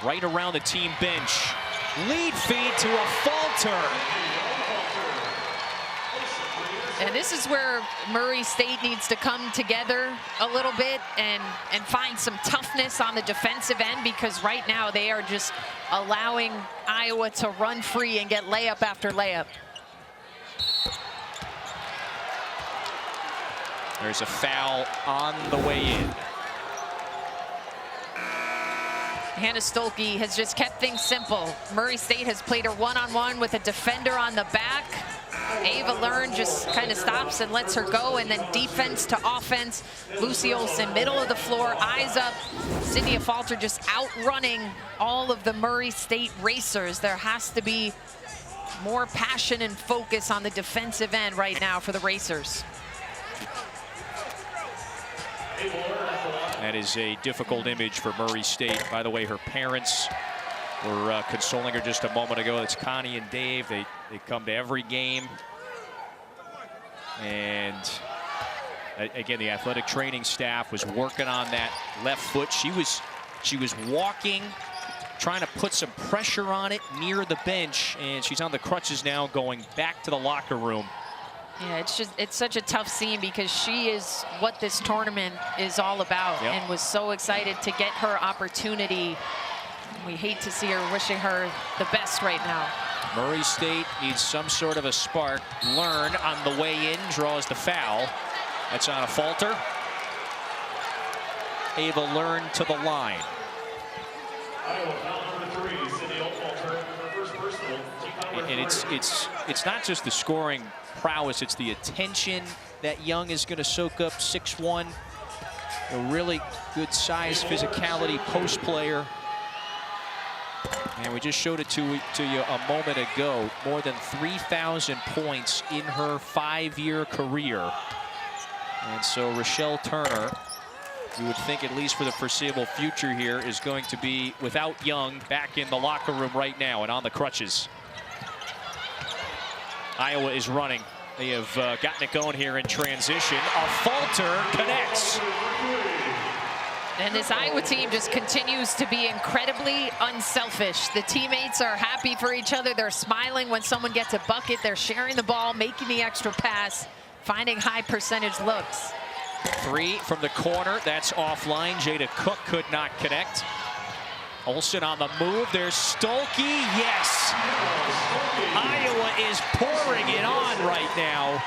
right around the team bench. Lead feed to a Falter. And this is where Murray State needs to come together a little bit and find some toughness on the defensive end, because right now they are just allowing Iowa to run free and get layup after layup. There's a foul on the way in. Hannah Stuelke has just kept things simple. Murray State has played her one-on-one with a defender on the back. Ava Learn just kind of stops and lets her go, and then defense to offense. Lucy Olsen, middle of the floor, eyes up. Sydney Falter just outrunning all of the Murray State racers. There has to be more passion and focus on the defensive end right now for the racers. That is a difficult image for Murray State. By the way, her parents were consoling her just a moment ago. It's Connie and Dave. They come to every game. And again, the athletic training staff was working on that left foot. She was walking, trying to put some pressure on it near the bench, and she's on the crutches now, going back to the locker room. Yeah, it's such a tough scene because she is what this tournament is all about. Yep. And was so excited to get her opportunity. We hate to see her, wishing her the best right now. Murray State needs some sort of a spark. Learn on the way in, draws the foul. That's on a Falter. Ava Learn to the line. And it's not just the scoring prowess, it's the attention that Young is going to soak up. 6'1", a really good size, physicality post player. And we just showed it to you a moment ago. More than 3,000 points in her 5-year career. And so Rochelle Turner, you would think at least for the foreseeable future here, is going to be without Young back in the locker room right now and on the crutches. Iowa is running. They have gotten it going here in transition. A falter connects. And this Iowa team just continues to be incredibly unselfish. The teammates are happy for each other. They're smiling when someone gets a bucket. They're sharing the ball, making the extra pass, finding high percentage looks. 3 from the corner. That's offline. Jada Cook could not connect. Olsen on the move. There's Stuelke. Yes. Iowa is pouring it on right now.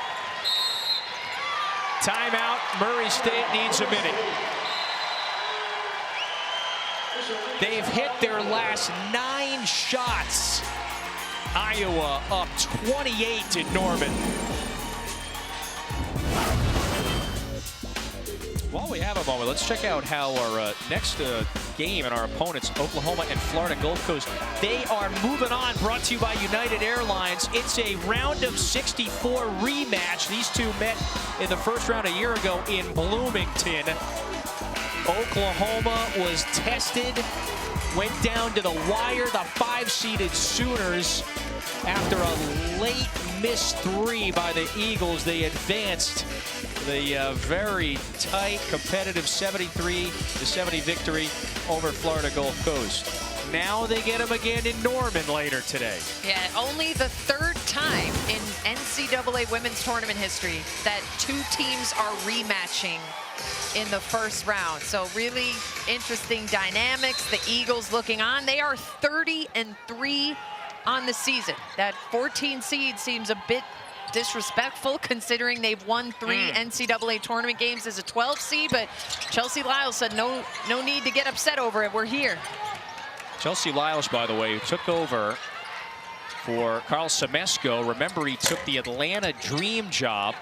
Timeout. Murray State needs a minute. They've hit their last 9 shots. Iowa up 28 in Norman. While we have a moment, let's check out how our next game and our opponents, Oklahoma and Florida Gulf Coast, they are moving on. Brought to you by United Airlines. It's a round of 64 rematch. These two met in the first round a year ago in Bloomington. Oklahoma was tested, went down to the wire. The 5-seeded Sooners, after a late missed 3 by the Eagles, they advanced the very tight, competitive 73-70 victory over Florida Gulf Coast. Now they get them again in Norman later today. Yeah, only the 3rd time in NCAA women's tournament history that 2 teams are rematching in the first round. So really interesting dynamics. The Eagles looking on. They are 30-3 on the season. That 14 seed seems a bit disrespectful considering they've won 3 NCAA tournament games as a 12 seed, but Chelsea Lyles said no need to get upset over it. We're here. Chelsea Lyles, by the way, took over for Carl Semesco. Remember, he took the Atlanta Dream job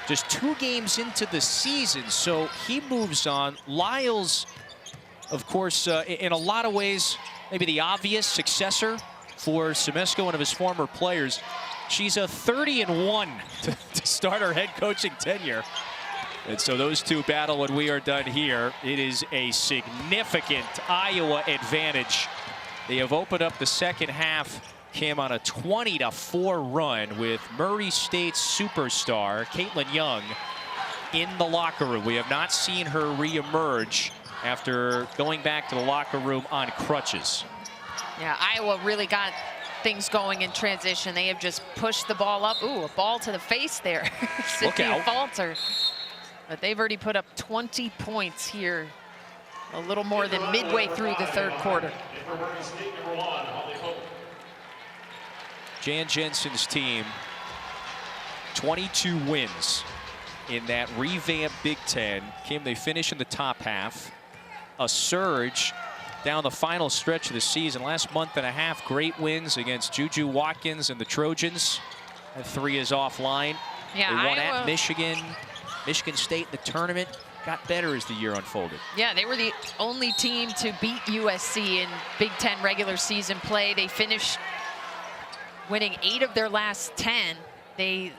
just 2 games into the season, so he moves on. Lyles, of course, in a lot of ways, maybe the obvious successor for Semesco, one of his former players. She's a 30-1 to start her head coaching tenure. And so those two battle when we are done here. It is a significant Iowa advantage. They have opened up the second half, came on a 20-4 run with Murray State's superstar, Katelyn Young, in the locker room. We have not seen her reemerge after going back to the locker room on crutches. Yeah, Iowa really got things going in transition. They have just pushed the ball up. Ooh, a ball to the face there. Cynthia Falter. But they've already put up 20 points here, a little more than midway through the 3rd quarter. Jan Jensen's team, 22 wins in that revamped Big Ten. They finish in the top half. A surge down the final stretch of the season. Last month and a half, great wins against Juju Watkins and the Trojans. That 3 is offline. Yeah, they won Iowa at Michigan State in the tournament. Got better as the year unfolded. Yeah, they were the only team to beat USC in Big Ten regular season play. They finished winning 8 of their last 10. They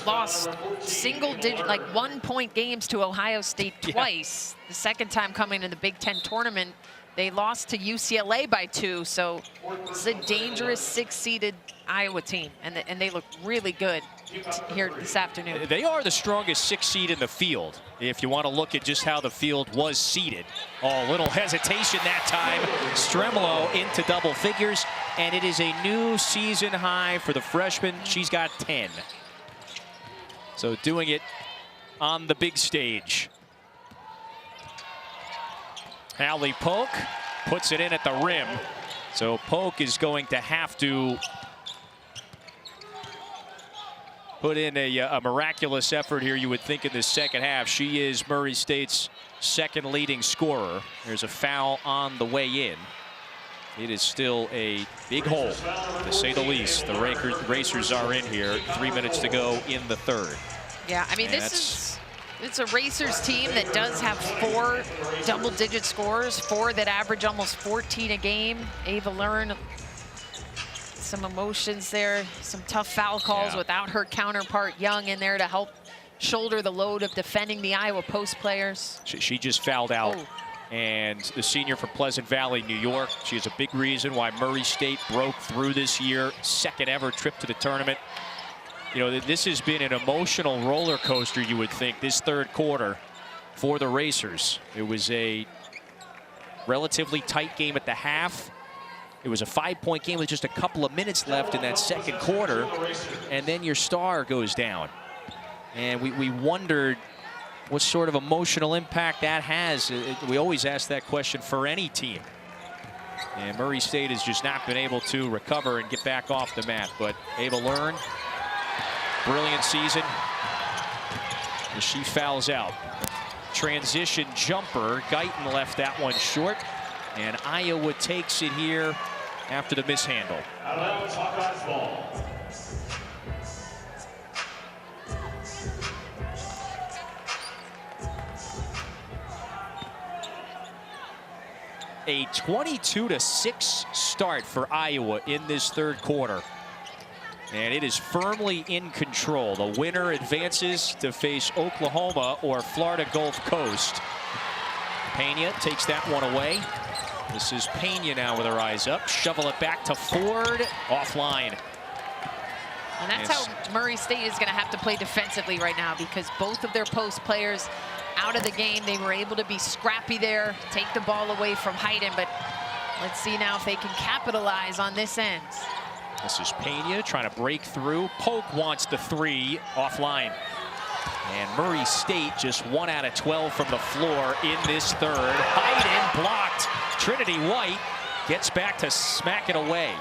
lost single-digit, like 1-point games to Ohio State twice. Yeah. The second time coming in the Big Ten tournament, they lost to UCLA by 2. So it's a dangerous 6-seeded Iowa team, and they look really good here this afternoon. They are the strongest 6 seed in the field, if you want to look at just how the field was seeded. Oh, little hesitation that time. Stremolo into double figures, and it is a new season high for the freshman. She's got 10. So doing it on the big stage. Hallie Polk puts it in at the rim. So Polk is going to have to put in a miraculous effort here, you would think, in this second half. She is Murray State's second leading scorer. There's a foul on the way in. It is still a big hole, to say the least. The Racers are in here. 3 minutes to go in the third. Yeah, I mean, it's a Racers team that does have 4 double-digit scorers, 4 that average almost 14 a game. Ava learned some emotions there, some tough foul calls without her counterpart Young in there to help shoulder the load of defending the Iowa Post players. She just fouled out. And the senior from Pleasant Valley, New York, she is a big reason why Murray State broke through this year. Second ever trip to the tournament. You know, this has been an emotional roller coaster, you would think, this third quarter for the Racers. It was a relatively tight game at the half. It was a 5-point game with just a couple of minutes left in that second quarter. And then your star goes down. And we wondered what sort of emotional impact that has. We always ask that question for any team. And Murray State has just not been able to recover and get back off the mat. But Ava Learn, brilliant season. As she fouls out. Transition jumper. Guyton left that one short. And Iowa takes it here after the mishandle. A 22-6 start for Iowa in this third quarter. And it is firmly in control. The winner advances to face Oklahoma or Florida Gulf Coast. Pena takes that one away. This is Pena now with her eyes up. Shovel it back to Ford. Offline. And that's how Murray State is going to have to play defensively right now, because both of their post players out of the game. They were able to be scrappy there, take the ball away from Heiden, but let's see now if they can capitalize on this end. This is Pena trying to break through. Polk wants the 3 offline. And Murray State just 1 out of 12 from the floor in this third. Heiden blocked. Trinity White gets back to smack it away.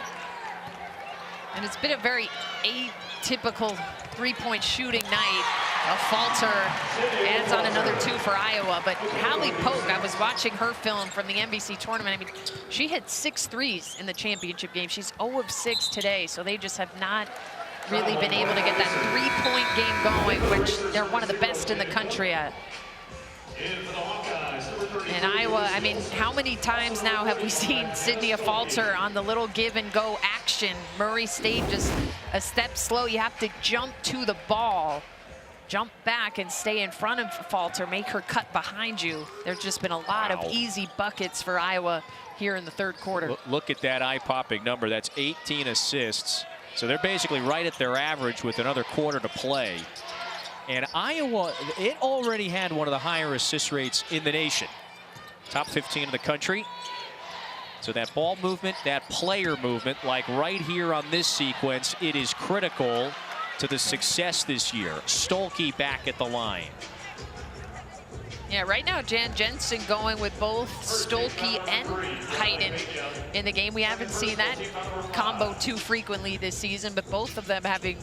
And it's been a very atypical 3-point shooting night. A falter adds on another 2 for Iowa. But Hallie Polk, I was watching her film from the NBC tournament. I mean, she hit 6 threes in the championship game. She's 0 of 6 today, so they just have not really been able to get that 3-point game going, which they're one of the best in the country at. And Iowa, I mean, how many times now have we seen Sydney falter on the little give and go action? Murray State just a step slow. You have to jump to the ball, jump back and stay in front of falter, make her cut behind you. There's just been a lot of easy buckets for Iowa here in the third quarter. Look at that eye-popping number. That's 18 assists. So they're basically right at their average with another quarter to play. And Iowa, it already had one of the higher assist rates in the nation. Top 15 in the country. So that ball movement, that player movement, like right here on this sequence, it is critical to the success this year. Stuelke back at the line. Yeah, right now Jan Jensen going with both Stuelke and Heiden in the game. We haven't seen that combo too frequently this season, but both of them having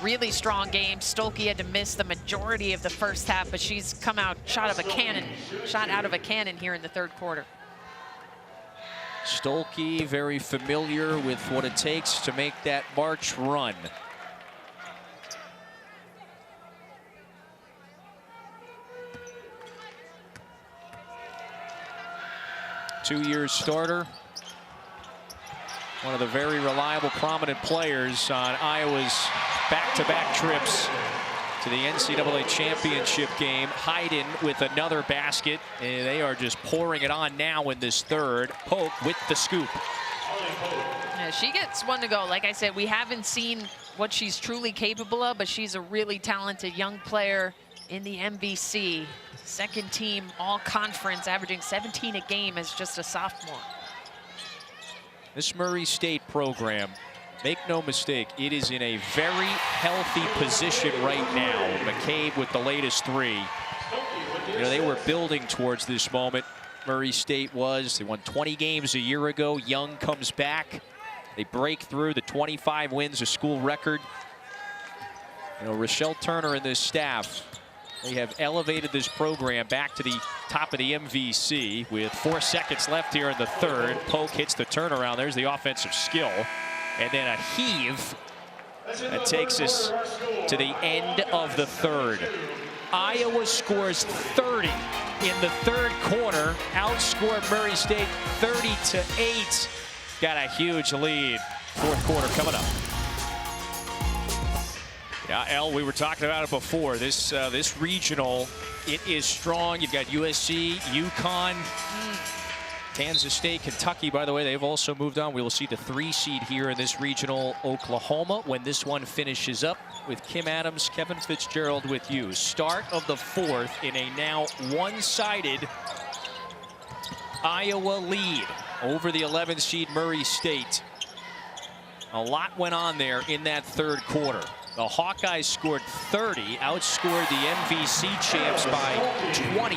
really strong games. Stuelke had to miss the majority of the first half, but she's come out shot out of a cannon here in the third quarter. Stuelke very familiar with what it takes to make that March run. Two-year starter. One of the very reliable, prominent players on Iowa's back-to-back trips to the NCAA championship game. Heiden with another basket, and they are just pouring it on now in this third. Polk with the scoop. Yeah, she gets one to go. Like I said, we haven't seen what she's truly capable of, but she's a really talented young player in the MVC. Second team all-conference, averaging 17 a game as just a sophomore. This Murray State program, make no mistake, it is in a very healthy position right now. McCabe with the latest 3. You know, they were building towards this moment. Murray State was. They won 20 games a year ago. Young comes back. They break through the 25 wins, a school record. You know, Rochelle Turner and this staff They have elevated this program back to the top of the MVC with 4 seconds left here in the third. Polk hits the turnaround. There's the offensive skill. And then a heave that takes us to the end of the third. Iowa scores 30 in the third quarter. Outscored Murray State 30-8. Got a huge lead. Fourth quarter coming up. Yeah, El, we were talking about it before. This regional, it is strong. You've got USC, UConn, Kansas State, Kentucky, by the way, they've also moved on. We will see the 3 seed here in this regional, Oklahoma, when this one finishes up. With Kim Adams, Kevin Fitzgerald with you. Start of the fourth in a now one-sided Iowa lead over the 11 seed Murray State. A lot went on there in that third quarter. The Hawkeyes scored 30, outscored the MVC champs by 20,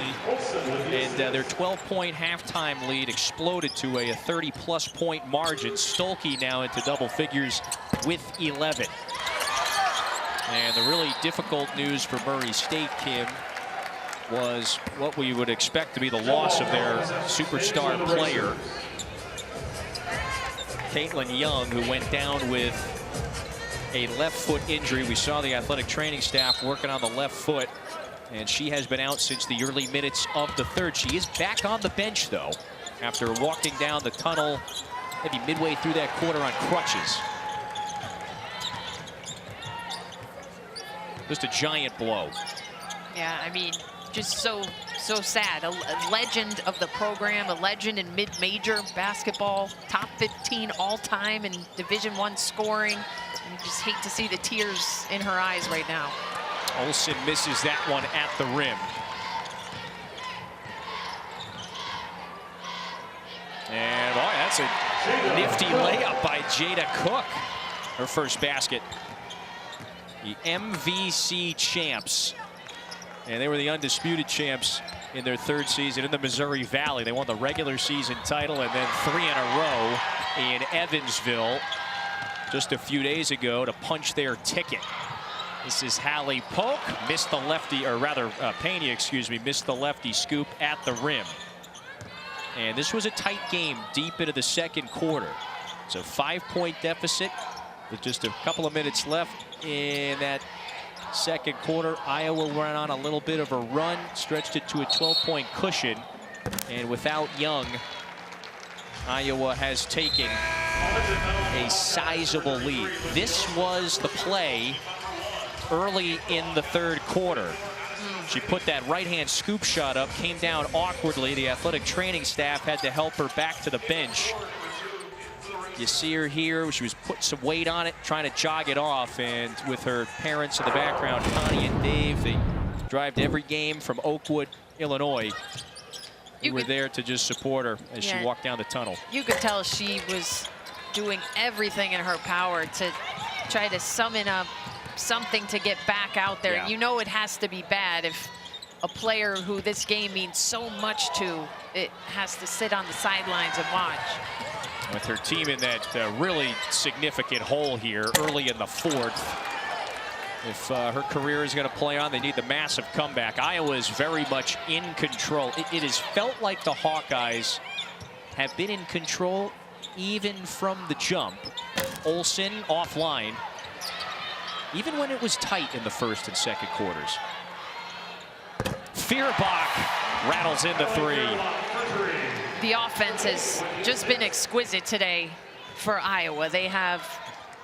and their 12-point halftime lead exploded to a 30-plus point margin. Stuelke now into double figures with 11. And the really difficult news for Murray State, Kim, was what we would expect to be the loss of their superstar player, Katelyn Young, who went down with a left foot injury. We saw the athletic training staff working on the left foot, and she has been out since the early minutes of the third. She is back on the bench, though, after walking down the tunnel maybe midway through that quarter on crutches. Just a giant blow. Yeah, I mean, just so sad. A legend of the program, a legend in mid-major basketball, top 15 all-time in Division I scoring. And you just hate to see the tears in her eyes right now. Olsen misses that one at the rim. And boy, that's a nifty layup by Jada Cook. Her first basket. The MVC champs. And they were the undisputed champs in their third season in the Missouri Valley. They won the regular season title and then 3 in a row in Evansville just a few days ago to punch their ticket. This is Hallie Polk, missed the lefty, or rather Pena, excuse me, missed the lefty scoop at the rim. And this was a tight game deep into the second quarter. It's a 5-point deficit with just a couple of minutes left in that second quarter. Iowa ran on a little bit of a run, stretched it to a 12-point cushion, and without Young, Iowa has taken a sizable lead. This was the play early in the third quarter. She put that right-hand scoop shot up, came down awkwardly. The athletic training staff had to help her back to the bench. You see her here. She was putting some weight on it, trying to jog it off. And with her parents in the background, Connie and Dave, they drive to every game from Oakwood, Illinois. You were there to just support her as she walked down the tunnel. You could tell she was doing everything in her power to try to summon up something to get back out there. Yeah. You know it has to be bad if a player who this game means so much to, it has to sit on the sidelines and watch. With her team in that really significant hole here early in the fourth. If her career is going to play on, they need the massive comeback. Iowa is very much in control. It has felt like the Hawkeyes have been in control even from the jump. Olsen offline, even when it was tight in the first and second quarters. Feuerbach rattles into 3. The offense has just been exquisite today for Iowa. They have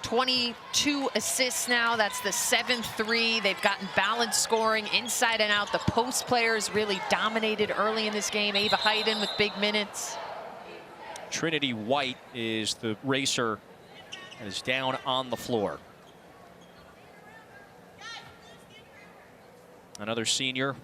22 assists now. That's the 7th 3. They've gotten balanced scoring inside and out. The post players really dominated early in this game. Ava Heiden with big minutes. Trinity White is the racer and is down on the floor. Another senior.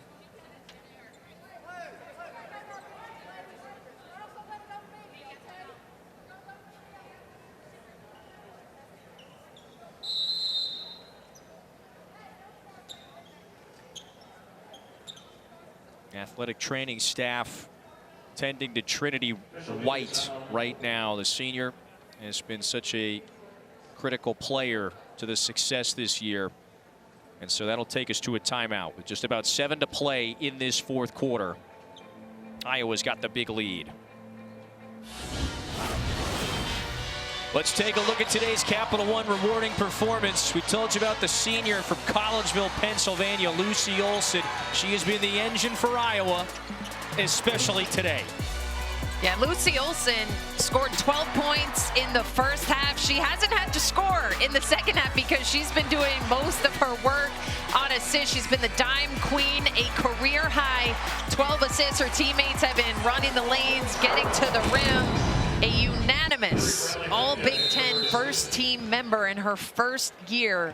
Athletic training staff tending to Trinity White right now. The senior has been such a critical player to the success this year. And so that'll take us to a timeout with just about 7 to play in this fourth quarter. Iowa's got the big lead. Let's take a look at today's Capital One rewarding performance. We told you about the senior from Collegeville, Pennsylvania, Lucy Olsen. She has been the engine for Iowa, especially today. Yeah, Lucy Olsen scored 12 points in the first half. She hasn't had to score in the second half because she's been doing most of her work on assists. She's been the dime queen, a career high 12 assists. Her teammates have been running the lanes, getting to the rim. A unanimous All Big Ten first team member in her first year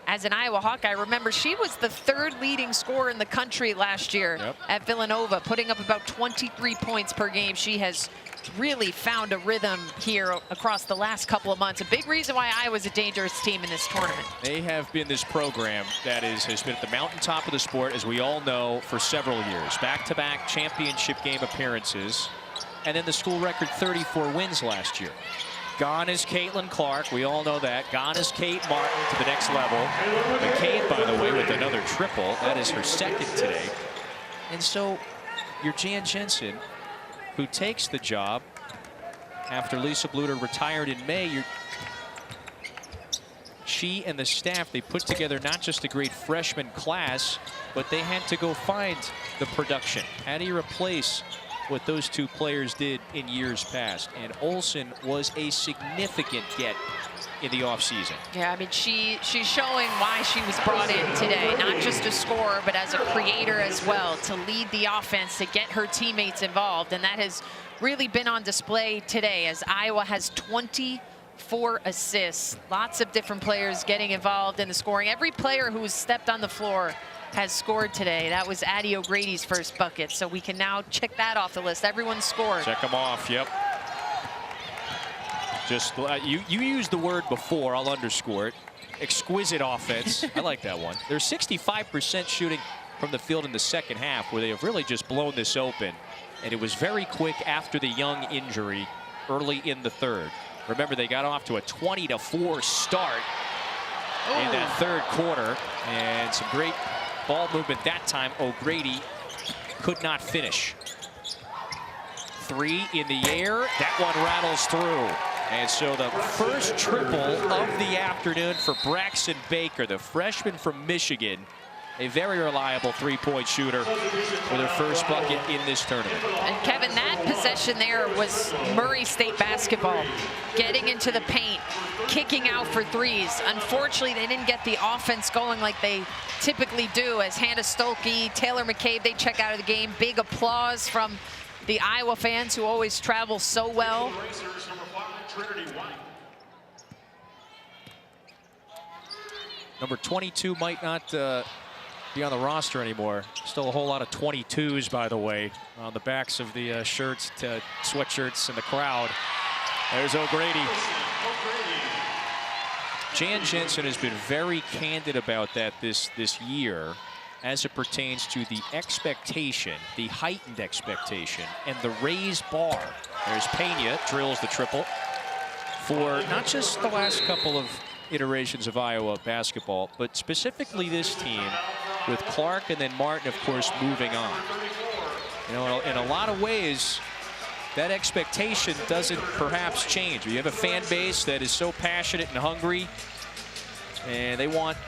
as an Iowa Hawkeye. Remember, she was the 3rd leading scorer in the country last year at Villanova, putting up about 23 points per game. She has really found a rhythm here across the last couple of months. A big reason why Iowa's a dangerous team in this tournament. They have been this program that has been at the mountaintop of the sport, as we all know, for several years. Back-to-back championship game appearances. And then the school record 34 wins last year. Gone is Caitlin Clark. We all know that. Gone is Kate Martin to the next level. McCabe, by the way, with another triple. That is her 2nd today. And so you're Jan Jensen, who takes the job after Lisa Bluter retired in May. She and the staff, they put together not just a great freshman class, but they had to go find the production. How do you replace what those 2 players did in years past? And Olsen was a significant get in the offseason. Yeah, I mean, she's showing why she was brought in today, not just a scorer, but as a creator as well, to lead the offense, to get her teammates involved. And that has really been on display today as Iowa has 24 assists. Lots of different players getting involved in the scoring. Every player who's stepped on the floor has scored today. That was Addie O'Grady's first bucket, so we can now check that off the list. Everyone scored. Check them off, yep. Just, you used the word before, I'll underscore it. Exquisite offense. I like that one. They're 65% shooting from the field in the second half, where they have really just blown this open. And it was very quick after the Young injury early in the 3rd. Remember, they got off to a 20-4 start in that 3rd quarter, and some great ball movement that time. O'Grady could not finish. 3 in the air. That one rattles through. And so the first triple of the afternoon for Braxton Baker, the freshman from Michigan. A very reliable 3-point shooter for their first bucket in this tournament. And Kevin, that possession there was Murray State basketball. Getting into the paint, kicking out for threes. Unfortunately, they didn't get the offense going like they typically do, as Hannah Stuelke, Taylor McCabe, they check out of the game. Big applause from the Iowa fans who always travel so well. Number 22 might not be on the roster anymore. Still a whole lot of 22s, by the way, on the backs of the shirts, sweatshirts in the crowd. There's O'Grady. Jan Jensen has been very candid about that this year as it pertains to the expectation, the heightened expectation, and the raised bar. There's Pena, drills the triple for not just the last couple of iterations of Iowa basketball, but specifically this team with Clark and then Martin, of course, moving on. You know, in a lot of ways, that expectation doesn't perhaps change. You have a fan base that is so passionate and hungry, and they want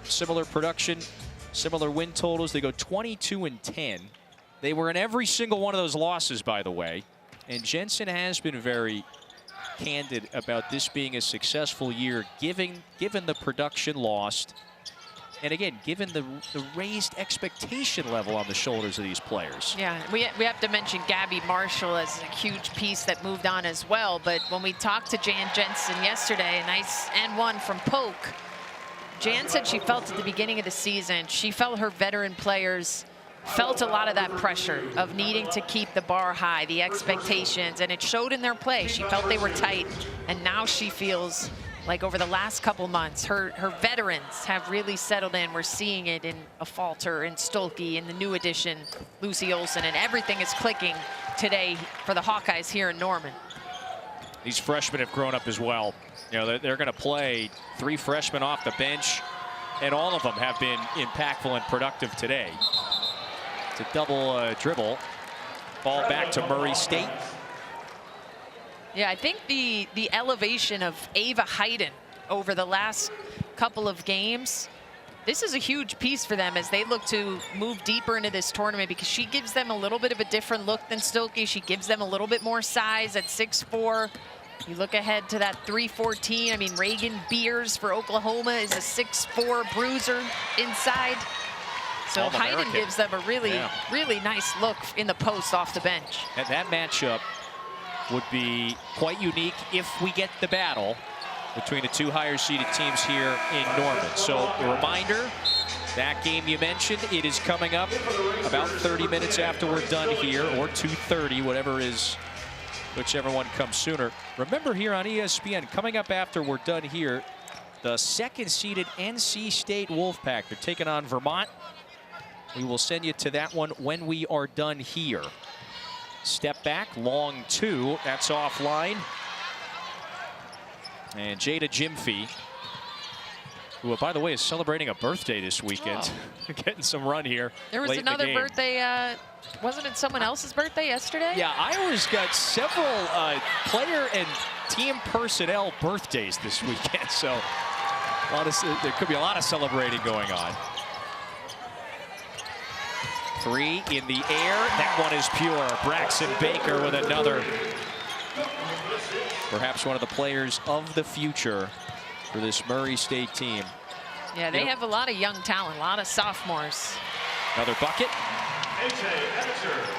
similar production, similar win totals. They go 22-10. They were in every single one of those losses, by the way. And Jensen has been very candid about this being a successful year, given the production lost, and again, given the raised expectation level on the shoulders of these players. Yeah, we have to mention Gabby Marshall as a huge piece that moved on as well. But when we talked to Jan Jensen yesterday, a nice N1 from Polk, Jan said she felt at the beginning of the season, she felt her veteran players felt a lot of that pressure of needing to keep the bar high, the expectations, and it showed in their play. She felt they were tight, and now she feels like over the last couple months, her veterans have really settled in. We're seeing it in a Falter, in Stuelke, in the new addition, Lucy Olsen, and everything is clicking today for the Hawkeyes here in Norman. These freshmen have grown up as well. You know, they're going to play 3 freshmen off the bench. and all of them have been impactful and productive today. It's a double dribble. Ball back to Murray State. Yeah, I think the elevation of Ava Heiden over the last couple of games, this is a huge piece for them as they look to move deeper into this tournament, because she gives them a little bit of a different look than Stuelke. She gives them a little bit more size at 6'4". You look ahead to that 314. I mean, Reagan Beers for Oklahoma is a 6'4" bruiser inside. So Heiden gives them a really, really nice look in the post off the bench. And that matchup would be quite unique if we get the battle between the two higher seeded teams here in Norman. So a reminder, that game you mentioned, it is coming up about 30 minutes after we're done here, or 2:30, whichever one comes sooner. Remember, here on ESPN, coming up after we're done here, the second seeded NC State Wolfpack. They're taking on Vermont. We will send you to that one when we are done here. Step back, long two, that's offline. And Jada Jimfy, who, by the way, is celebrating a birthday this weekend. Getting some run here. There was another birthday, wasn't it someone else's birthday yesterday? Yeah, Iowa's got several player and team personnel birthdays this weekend, so there could be a lot of celebrating going on. Three in the air, that one is pure. Braxton Baker with another. Perhaps one of the players of the future for this Murray State team. Yeah, they have a lot of young talent, a lot of sophomores. Another bucket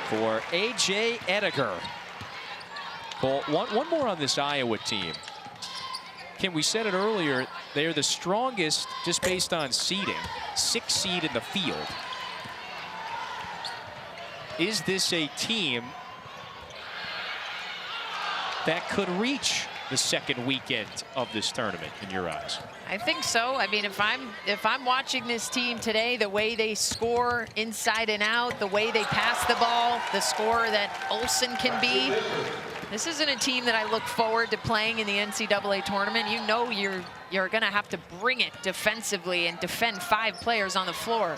for A.J. Ediger. Well, one more on this Iowa team. Kim, we said it earlier, they're the strongest just based on seeding. 6th seed in the field. Is this a team that could reach the second weekend of this tournament in your eyes? I think so. I mean, if I'm watching this team today, the way they score inside and out, the way they pass the ball, the scorer that Olsen can be, this isn't a team that I look forward to playing in the NCAA tournament. You know you're going to have to bring it defensively and defend 5 players on the floor.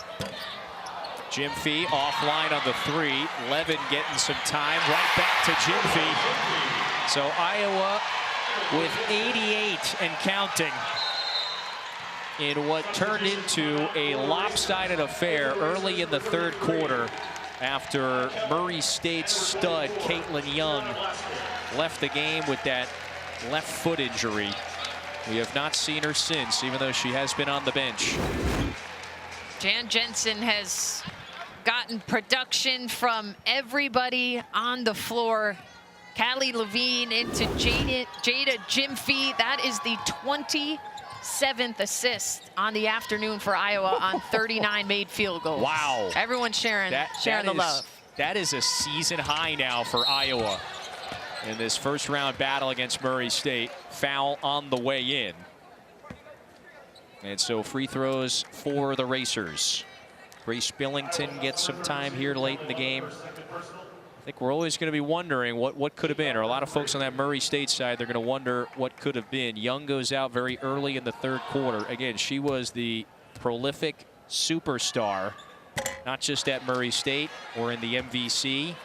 Jimfy offline on the 3. Levin getting some time. Right back to Jimfy. So Iowa with 88 and counting in what turned into a lopsided affair early in the 3rd quarter after Murray State's stud Katelyn Young left the game with that left foot injury. We have not seen her since, even though she has been on the bench. Jan Jensen has gotten production from everybody on the floor. Callie Levine into Jada Jimfy. That is the 27th assist on the afternoon for Iowa on 39 made field goals. Wow. Everyone's sharing the love. That is a season high now for Iowa in this first round battle against Murray State. Foul on the way in. And so free throws for the Racers. Grace Billington gets some time here late in the game. I think we're always going to be wondering what could have been, or a lot of folks on that Murray State side, they're going to wonder what could have been. Young goes out very early in the 3rd quarter. Again, she was the prolific superstar, not just at Murray State or in the MVC.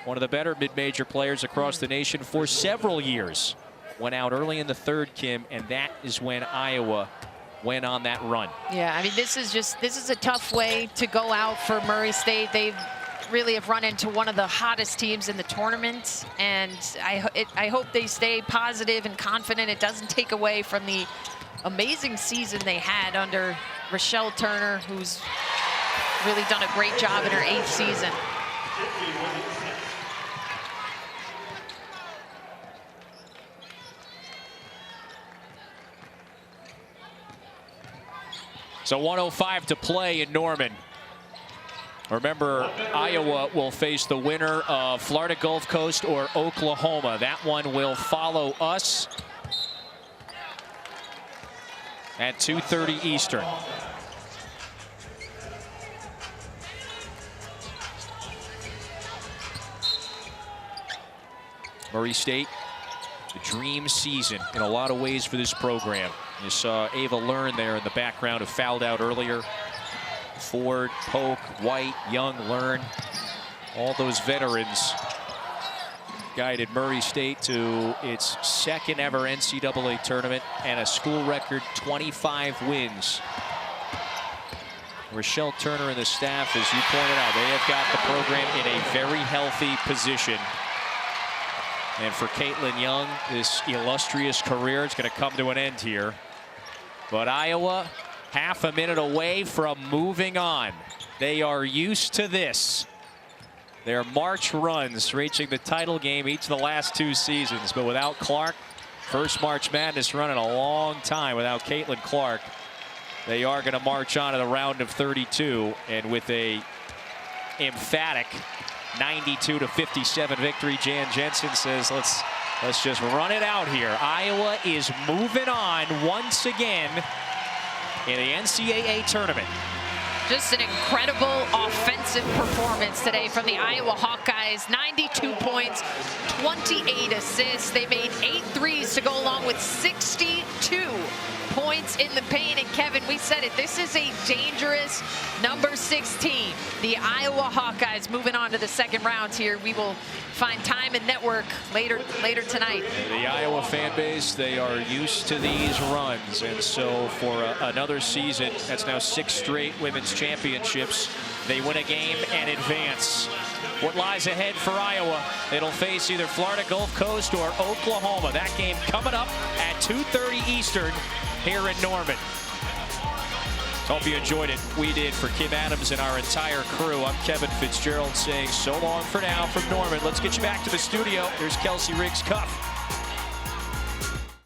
One of the better mid-major players across the nation for several years. Went out early in the 3rd, Kim, and that is when Iowa went on that run. Yeah, I mean, this is a tough way to go out for Murray State. They really have run into one of the hottest teams in the tournament, and I hope they stay positive and confident. It doesn't take away from the amazing season they had under Rochelle Turner, who's really done a great job in her 8th season. So 1:05 to play in Norman. Remember, Iowa will face the winner of Florida Gulf Coast or Oklahoma. That one will follow us at 2:30 Eastern. Murray State, the dream season in a lot of ways for this program. You saw Ava Learn there in the background, who fouled out earlier. Ford, Polk, White, Young, Learn, all those veterans guided Murray State to its second ever NCAA tournament and a school record 25 wins. Rochelle Turner and the staff, as you pointed out, they have got the program in a very healthy position. And for Katelyn Young, this illustrious career is going to come to an end here. But Iowa, half a minute away from moving on. They are used to this. Their March runs reaching the title game each of the last 2 seasons. But without Clark, first March Madness run in a long time without Caitlin Clark. They are going to march on to the round of 32, and with a emphatic 92-57 victory, Jan Jensen says, let's just run it out here. Iowa is moving on once again in the NCAA tournament. Just an incredible offensive performance today from the Iowa Hawkeyes. 92 points, 28 assists. They made 8 threes to go along with 62 points in the paint. And Kevin, we said it, this is a dangerous number 16. The Iowa Hawkeyes moving on to the second round here. We will find time and network later tonight. The Iowa fan base, they are used to these runs, and so for another season, that's now 6 straight women's championships, they win a game and advance. What lies ahead for Iowa? It'll face either Florida Gulf Coast or Oklahoma. That game coming up at 2:30 Eastern here in Norman. Hope you enjoyed it. We did. For Kim Adams and our entire crew, I'm Kevin Fitzgerald saying so long for now from Norman. Let's get you back to the studio. Here's Kelsey Riggs Cuff.